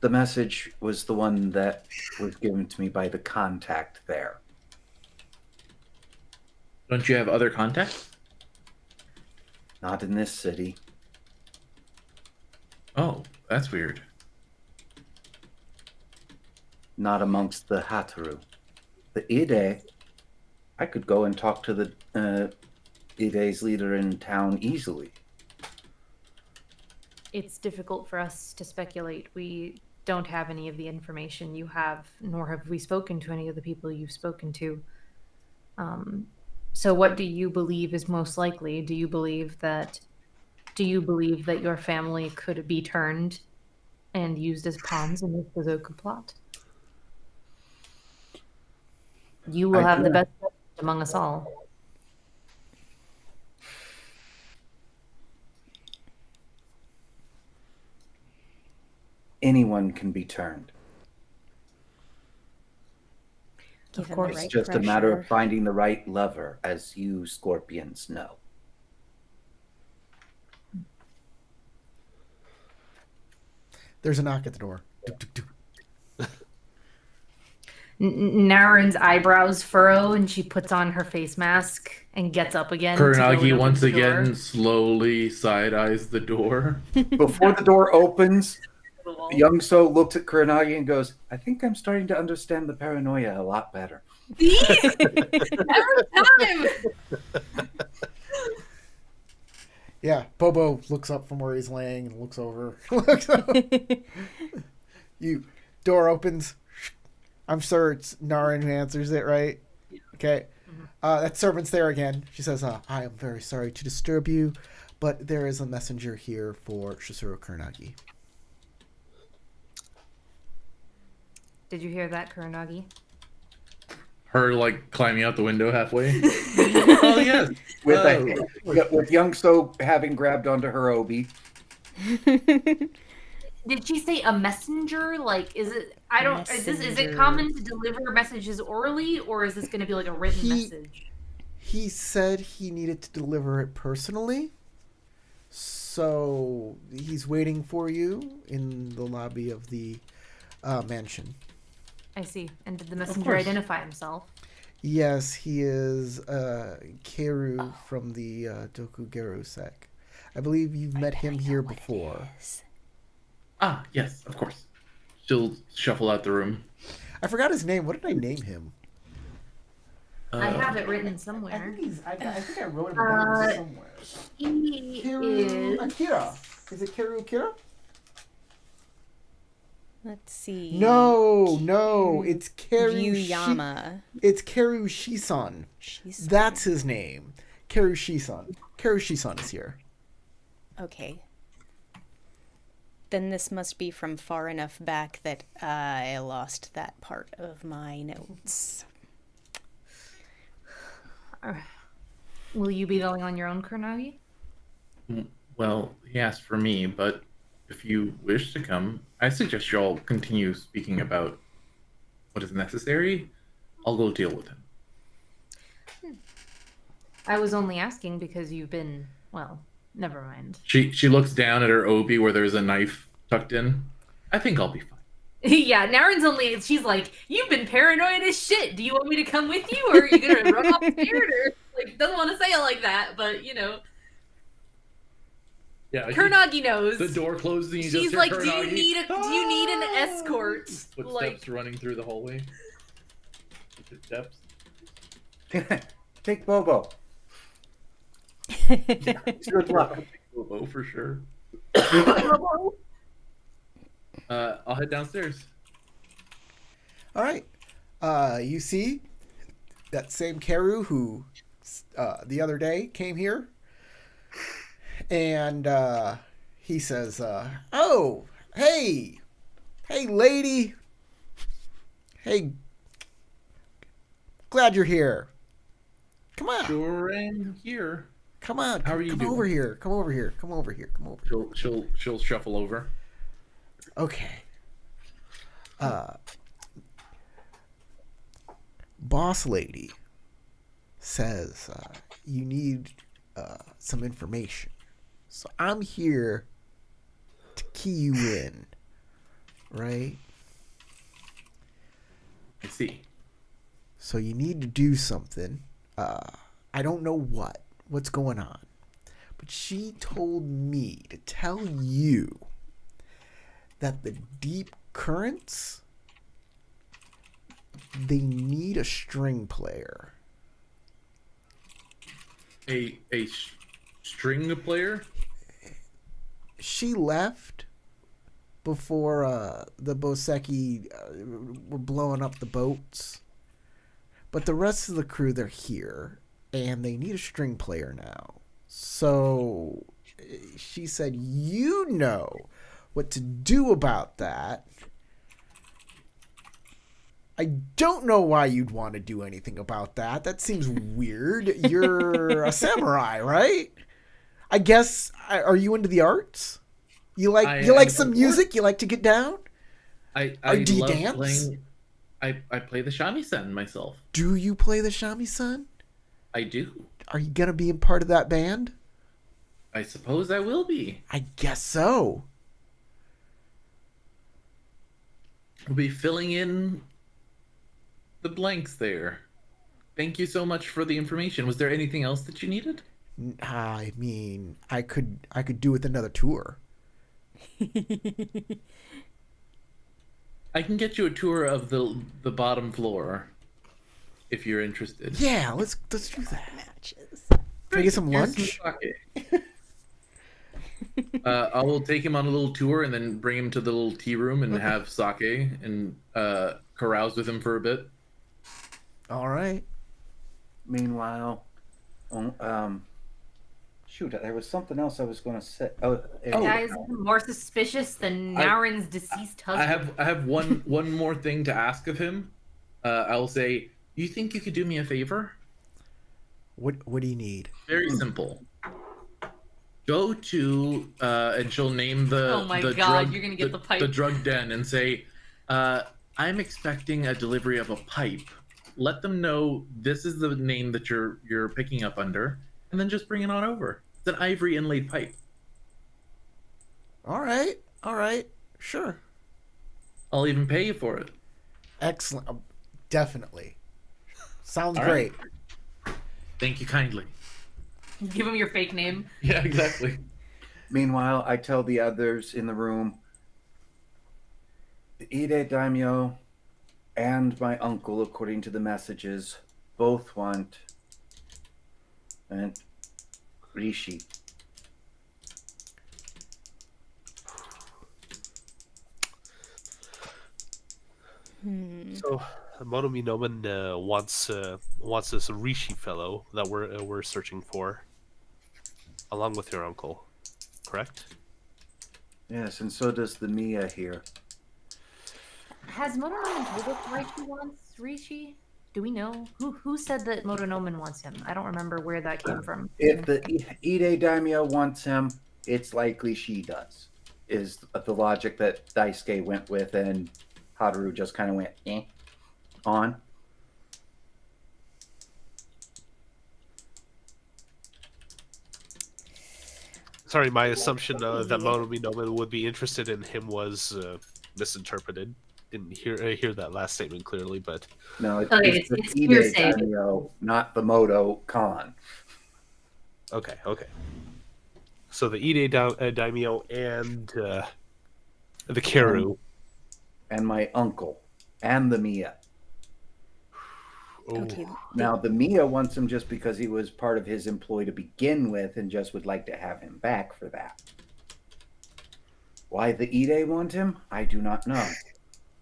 The message was the one that was given to me by the contact there. Don't you have other contacts? Not in this city. Oh, that's weird. Not amongst the Hataru. The Ide, I could go and talk to the Ide's leader in town easily. It's difficult for us to speculate. We don't have any of the information you have, nor have we spoken to any of the people you've spoken to. So what do you believe is most likely? Do you believe that your family could be turned and used as pawns in this Bazoka plot? You will have the best among us all. Anyone can be turned. Given course. the It's right just a matter pressure. of finding the right lover, as you scorpions know. There's a knock at the door. Doop, doop, doop. Naren's eyebrows furrow and she puts on her face mask and gets up again. to go and Kuranagi open once the door. again slowly side eyes the door. Before the door opens, Young So looks at Kuranagi and goes, I think I'm starting to understand the paranoia a lot better. Every time. Yeah, Bobo looks up from where he's laying and looks over. Looks up. Door opens. I'm sure it's Naren who answers it, right? Okay. That servant's there again. She says, I am very sorry to disturb you, but there is a messenger here for Shisuro Kuranagi. Did you hear that, Kuranagi? Her like climbing out the window halfway. Oh yes. With Young So having grabbed onto her obi. Did she say a messenger? Like, is it? I don't. Is it Messenger. common to deliver messages orally, or is this going to be like a written message? He said he needed to deliver it personally. So he's waiting for you in the lobby of the mansion. I see. And did the messenger course. identify himself? Yes, he is Keru from the Dokugeru sect. I believe you've met him here before. Ah, yes, of course. She'll shuffle out the room. I forgot his name. What did I name him? I have it written somewhere. I think I wrote him down somewhere. He Keru is. Akira. Is it Keru Akira? Let's see. No, it's Keru Ryuyama. It's Keru Shisan. That's his name. Keru Shisan. Keru Shisan is here. Okay. Then this must be from far enough back that I lost that part of my notes. Will you be going on your own, Kuranagi? Well, he asked for me, but if you wish to come, I suggest you all continue speaking about what is necessary. I'll go deal with him. I was only asking because you've been. Well, never mind. She looks down at her obi where there's a knife tucked in. I think I'll be fine. Yeah, Naren's only. She's like, you've been paranoid as shit. Do you want me to come with you, or are you gonna run off scared? Or like, doesn't want to say it like that, but you know, Yeah, Kuranagi knows. the door closes and you just She's hear like, do you Kuranagi, need an "Ah!" escort? Footsteps Like, running through the hallway. Footsteps. Take Bobo. Good luck. Oh, for sure. I'll head downstairs. All right. You see that same Keru who the other day came here, and he says, "Oh, hey, lady, hey, glad you're here. Come on, Sure am here. come on, How are you come doing? over here, come over here, come over here, come over here." She'll shuffle over. Okay. Boss lady says you need some information. So I'm here to key you in, right? I see. So you need to do something. I don't know what's going on. But she told me to tell you that the deep currents, they need a string player. A string player? She left before the Boseki were blowing up the boats. But the rest of the crew, they're here, and they need a string player now. So she said, you know what to do about that. I don't know why you'd want to do anything about that. That seems weird. You're a samurai, right? I guess. Are you into the arts? You like some music? You like to get down? Do you love dance? playing. I play the shamisen myself. Do you play the shamisen? I do. Are you gonna be a part of that band? I suppose I will be. I guess so. We'll be filling in the blanks there. Thank you so much for the information. Was there anything else that you needed? I mean, I could do with another tour. I can get you a tour of the bottom floor if you're interested. Yeah, let's do that. Matches. Can I get some Here's lunch? some sake. I will take him on a little tour and then bring him to the little tea room and have sake and carouse with him for a bit. All right. Meanwhile, shoot, there was something else I was going to say. Guys, more suspicious than Naren's deceased husband. I have one more thing to ask of him. I'll say, you think you could do me a favor? What do you need? Very simple. Go to and she'll name the Oh my the God, drug, you're gonna get the pipe. the drug den and say, I'm expecting a delivery of a pipe. Let them know this is the name that you're picking up under, and then just bring it on over. It's an ivory inlaid pipe. All right, sure. I'll even pay you for it. Excellent. Definitely. Sounds All great. right. Thank you kindly. Give him your fake name. Yeah, exactly. Meanwhile, I tell the others in the room, the Ide Daimyo and my uncle, according to the messages, both want and Rishi. So Motomi Noman wants this Rishi fellow that we're searching for, along with your uncle, correct? Yes, and so does the Mia here. Has Motonoman told us why she wants Rishi? Do we know? Who said that Motonoman wants him? I don't remember where that came from. If the Ide Daimyo wants him, it's likely she does, is the logic that Daisuke went with, and Haru just kind of went on. Sorry, my assumption that Motomi Noman would be interested in him was misinterpreted. Didn't hear that last statement clearly, but No, it's Okay, the it's Ide hearsay. Daimyo, not the Moto Khan. okay. So the Ide Daimyo and the Keru. And my uncle, and the Mia. Oh. Okay. Now, the Mia wants him just because he was part of his employ to begin with and just would like to have him back for that. Why the Ide want him, I do not know.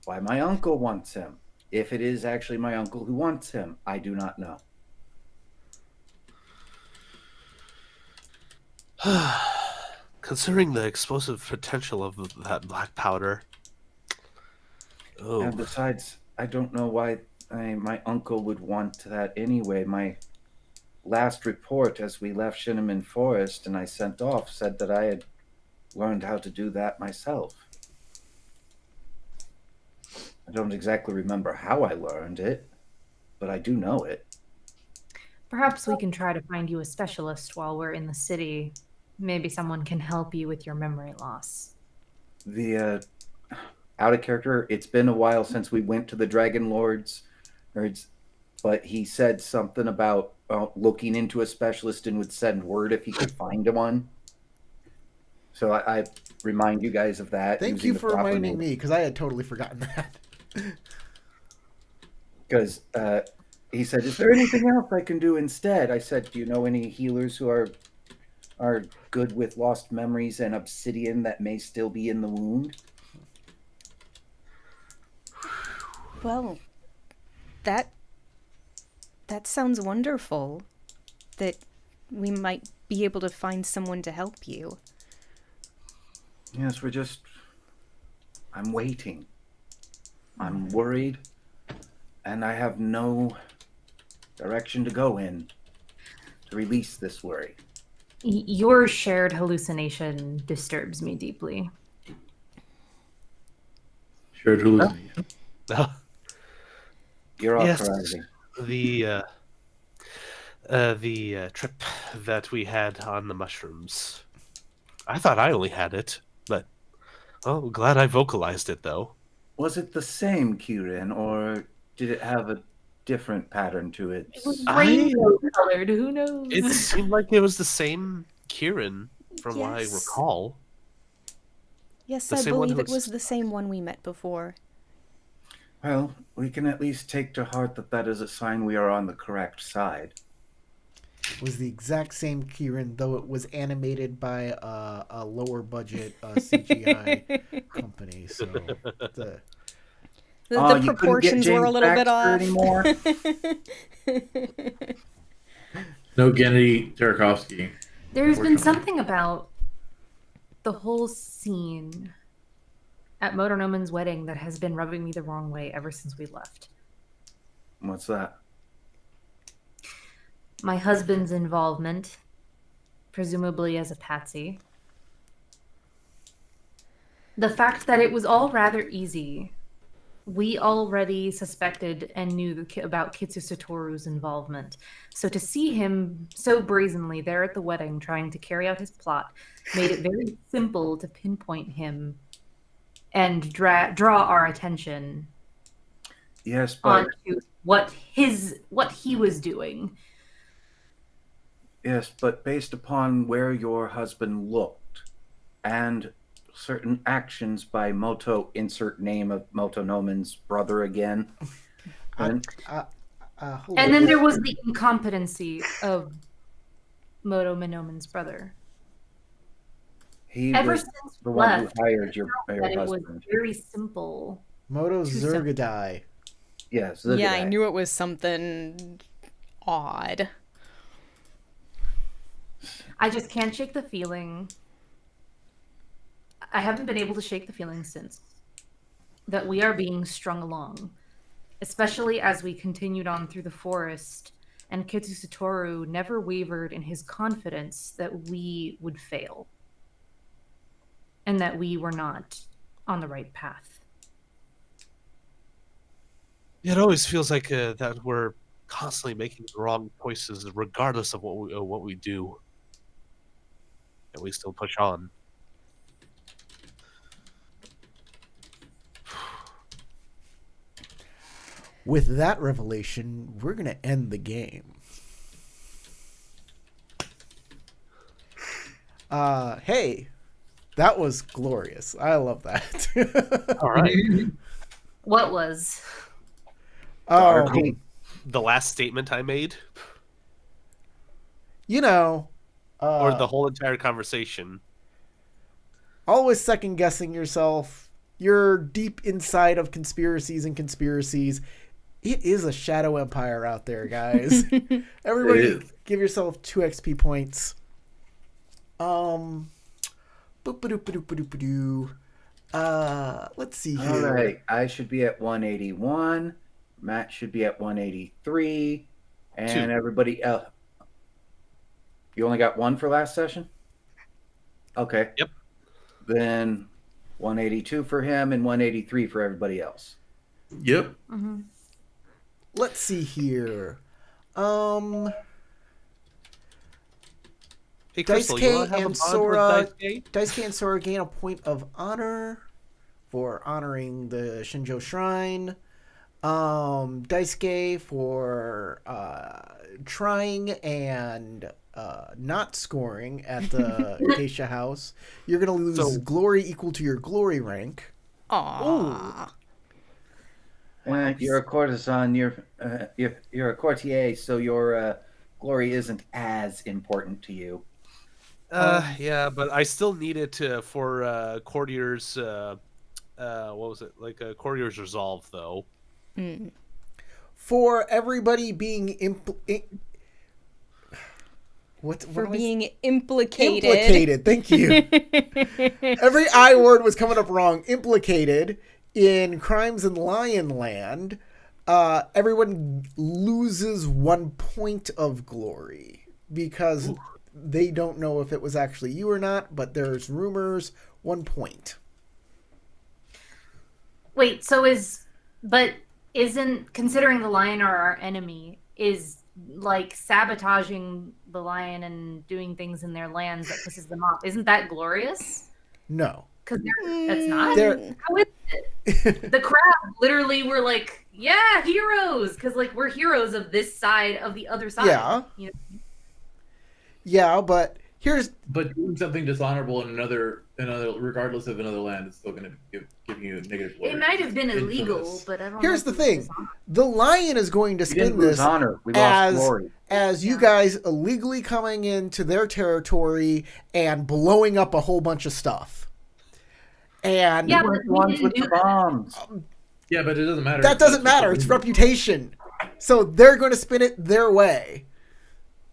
Why my uncle wants him, if it is actually my uncle who wants him, I do not know. Considering the explosive potential of that black powder. Oh. And besides, I don't know why my uncle would want that anyway. My last report as we left Shinneman Forest and I sent off said that I had learned how to do that myself. I don't exactly remember how I learned it, but I do know it. Perhaps we can try to find you a specialist while we're in the city. Maybe someone can help you with your memory loss. The out of character, it's been a while since we went to the Dragon Lords, but he said something about looking into a specialist and would send word if he could find one. So I remind you guys of that. Thank using you the for proper reminding name. me, because I had totally forgotten that. Because he said, "Is there anything else I can do instead?" I said, "Do you know any healers who are good with lost memories and obsidian that may still be in the wound?" Well, that sounds wonderful. That we might be able to find someone to help you. Yes, I'm waiting. I'm worried, and I have no direction to go in to release this worry. Your shared hallucination disturbs me deeply. Shared hallucination. You're Yes, authorizing. the trip that we had on the mushrooms. I thought I only had it, but glad I vocalized it though. Was it the same, Kieran, or did it have a different pattern to it? It was I- rainbow colored. Who knows? It seemed like it was the same Kieran, from what I Yes. recall. Yes, The I same one believe who it was the same one we met before. Well, we can at least take to heart that that is a sign we are on the correct side. It was the exact same Kieran, though it was animated by a lower budget CGI company. So the The you couldn't get proportions were a James little bit Baxter off. anymore? No Gennady Tarakovsky. There's been Unfortunately. something about the whole scene at Motornoman's wedding that has been rubbing me the wrong way ever since we left. What's that? My husband's involvement, presumably as a patsy. The fact that it was all rather easy. We already suspected and knew about Kitsu Satoru's involvement. So to see him so brazenly there at the wedding trying to carry out his plot made it very simple to pinpoint him and draw our attention Yes, but onto what he was doing. yes, but based upon where your husband looked and certain actions by Moto, insert name of Motonoman's brother again. And hold And on. then there was the incompetency of Moto Minoman's brother. he Ever was since the we one left, who hired your that it was husband. very simple. Moto Too simple. Zergadai. Yes. Yeah, I knew it was something odd. I just can't shake the feeling. I haven't been able to shake the feeling since that we are being strung along, especially as we continued on through the forest, and Kitsu Satoru never wavered in his confidence that we would fail and that we were not on the right path. It always feels like that we're constantly making the wrong choices, regardless of what we do, and we still push on. With that revelation, we're going to end the game. Hey, that was glorious. I love that. All right. What was? Oh, The last statement I made, you know, or the whole entire conversation. always second guessing yourself. You're deep inside of conspiracies and conspiracies. It is a shadow empire out there, guys. Everybody It is. give yourself 2 XP points. Boop-a-doop-a-doop-a-doop-a-doo. Let's see here. All right. I should be at 181. Matt should be at 183. And Two. everybody else. You only got 1 for last session? Okay. Yep. Then 182 for him and 183 for everybody else. Yep. Mm-hmm. Let's see here. Hey, Crystal, Daisuke you want to have and a bond Sora- with Daisuke? Daisuke and Sora gain a point of honor for honoring the Shinjo Shrine. Daisuke for trying and not scoring at the geisha house. You're gonna lose So- glory equal to your glory rank. Aww. You're a courtesan. You're a courtier, so your glory isn't as important to you. Yeah, but I still need it for Courtier's. What was it like? Courtier's resolve, though. For everybody being For being implicated. implicated. Thank you. Every I word was coming up wrong. Implicated in crimes in Lionland. Everyone loses 1 point of glory because they don't know if it was actually you or not, but there's rumors. 1 point. Wait, isn't considering the lion our enemy is like sabotaging the lion and doing things in their lands that pisses them off? Isn't that glorious? No. Because that's not. They're- How is it? The crowd literally were like, "Yeah, heroes," because like we're heroes of this side of the other side. Yeah. You know? Yeah, but here's But doing something dishonorable in another, regardless of another land, is still going to give you negative glory. It might have been illegal, Infamous. but I don't. Here's know the if it thing. was on. The lion is going to We spin didn't lose this honor. We as lost glory. as you Yeah. guys illegally coming into their territory and blowing up a whole bunch of stuff. And Yeah, We but weren't the we ones didn't with do the that. bombs. Yeah, but it doesn't matter. that doesn't matter. It's reputation. So they're going to spin it their way.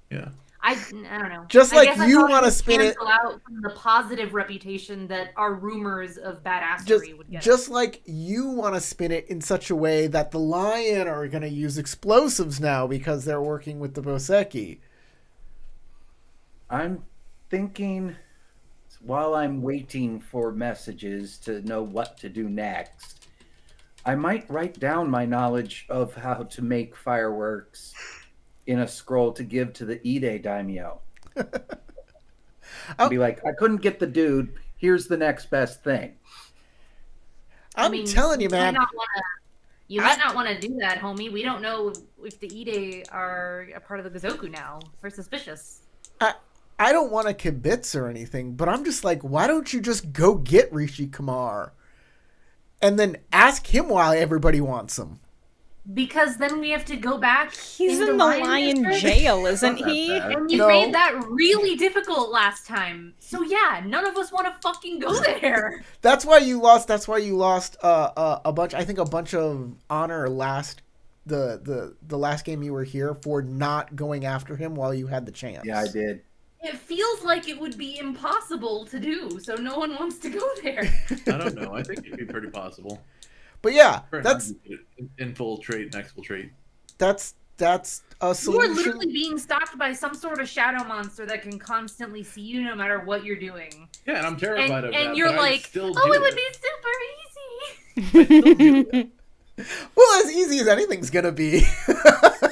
Yeah. I don't know. Just I like guess I you thought wanna would spin it- cancel out from the positive reputation that our rumors of badassery Just would get. just like you want to spin it in such a way that the lion are going to use explosives now because they're working with the Boseki. I'm thinking while I'm waiting for messages to know what to do next, I might write down my knowledge of how to make fireworks in a scroll to give to the Ide daimyo. Be like, I couldn't get the dude. Here's the next best thing. I'm telling you, man. You might not want to do that, homie. We don't know if the Ide are a part of the Gozoku now. We're suspicious. I don't want to kibitz or anything, but I'm just like, why don't you just go get Rishi Kumar and then ask him why everybody wants him? Because then we have to go back. He's into in the lion district. jail, isn't Not that he? bad. And you No. made that really difficult last time. So yeah, none of us want to fucking go there. That's why you lost. That's why you lost a bunch. I think a bunch of honor the last game you were here for not going after him while you had the chance. Yeah, I did. It feels like it would be impossible to do, so no one wants to go there. I don't know. I think it'd be pretty possible. But yeah, Or that's infiltrate and exfiltrate. that's a You are solution. literally being stalked by some sort of shadow monster that can constantly see you no matter what you're doing. Yeah, and I'm terrified of that. And you're but I'd like, still oh, do it would it. be super easy. I'd still do it. Well, as easy as anything's gonna be.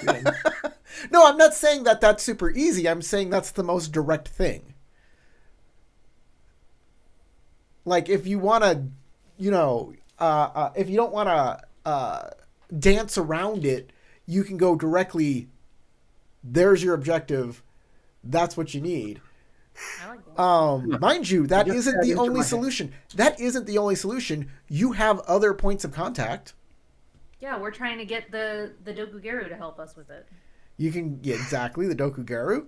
Yeah. No, I'm not saying that that's super easy. I'm saying that's the most direct thing. Like, if you want to, if you don't want to dance around it, you can go directly. There's your objective. That's what you need. I like that. Mind you, that Just isn't add the into only my head. solution. That isn't the only solution. You have other points of contact. Yeah, we're trying to get the Dokugaru to help us with it. You can exactly the Dokugaru.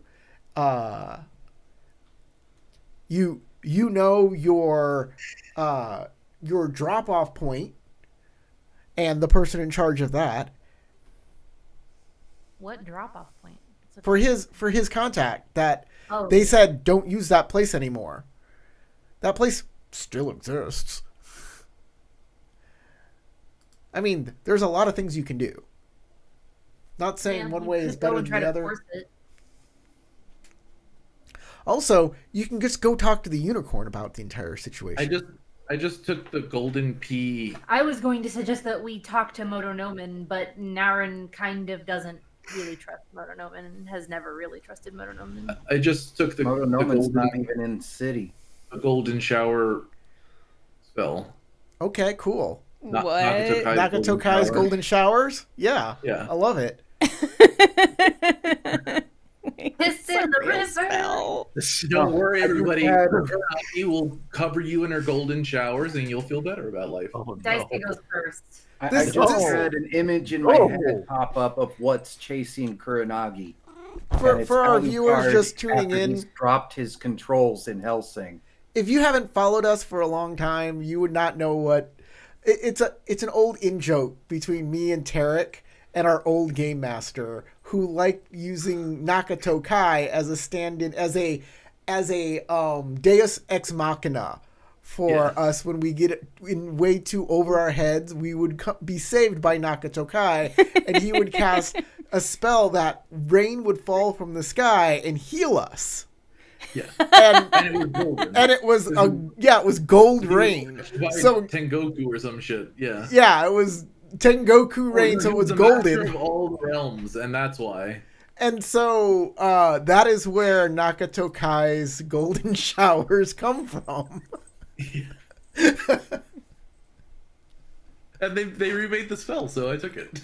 You know your drop off point and the person in charge of that What drop off point? for his contact that Oh, they said don't use that place anymore. That place still exists. I mean, there's a lot of things you can do. Not saying yeah, one you way could is go better and than try the to other. force it. Also, you can just go talk to the unicorn about the entire situation. I just took the golden pea. I was going to suggest that we talk to Motonomen, but Naren kind of doesn't really trust Motonomen and has never really trusted Motonomen. I just took the Motonoman's golden, not even in the city. the golden shower spell. Okay, cool. What? Nakatokai's golden showers? Yeah. Yeah. I love it. Piss in the river. Don't worry, I just everybody. had- He will cover you in her golden showers, and you'll feel better about life. Oh, Dice no. goes first. I This- just this- had an image in my head pop up of what's chasing Kuranagi. And it's For our viewers Alucard just tuning after in, he's dropped his controls in Helsing. if you haven't followed us for a long time, you would not know what it's an old in-joke between me and Tarek and our old game master who liked using Nakatokai as a stand-in as a Deus Ex Machina for us when we get in way too over our heads. We would be saved by Nakatokai, and he would cast a spell that rain would fall from the sky and heal us. Yeah. And And it was golden. and it was it was gold rain. By So Tengoku or some shit. Yeah. yeah, it was Tengoku rain, so it was the master golden. of all the realms, and that's why. And so that is where Nakatokai's golden showers come from. And they remade the spell, so I took it.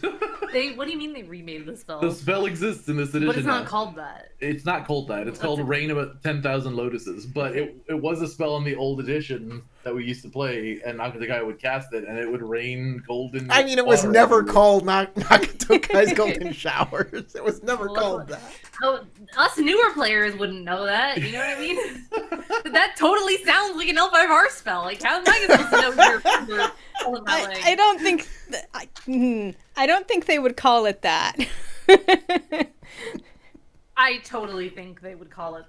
What do you mean they remade the spell? The spell exists in this edition. But it's not now. called that. It's not called that. It's called Rain of 10,000 Lotuses. But it was a spell in the old edition that we used to play, and Nakatokai would cast it, and it would rain golden. I mean, it was water never everywhere. called Nakatokai's golden showers. It was never called that. Oh, us newer players wouldn't know that. You know what I mean? That totally sounds like an L5R spell. Like, how am I supposed to know you're calling that way? I don't think I don't think they would call it that. I totally think they would call it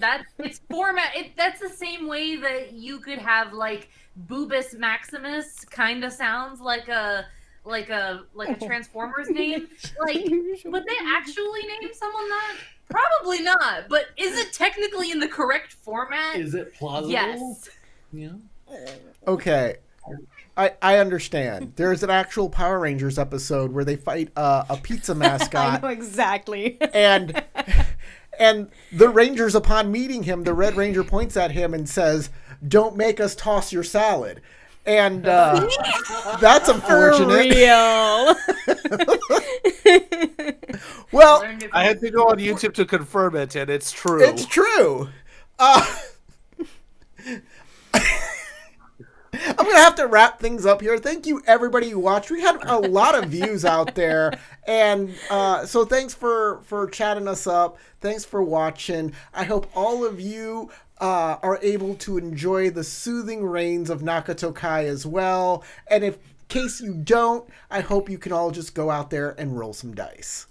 that. It's format. That's the same way that you could have like Boobus Maximus. Kind of sounds like a Transformers name. Like, would they actually name someone that? Probably not. But is it technically in the correct format? Is it plausible? Yes. Yeah. Okay. I understand. There's an actual Power Rangers episode where they fight a pizza I mascot. know exactly. and the Rangers, upon meeting him, the Red Ranger points at him and says, "Don't make us toss your salad." And that's For unfortunate. real. Well, I had to go on YouTube to confirm it, and it's true. it's true. I'm going to have to wrap things up here. Thank you, everybody who watched. We had a lot of views out there. And so thanks for chatting us up. Thanks for watching. I hope all of you are able to enjoy the soothing rains of Nakatokai as well. And in case you don't, I hope you can all just go out there and roll some dice.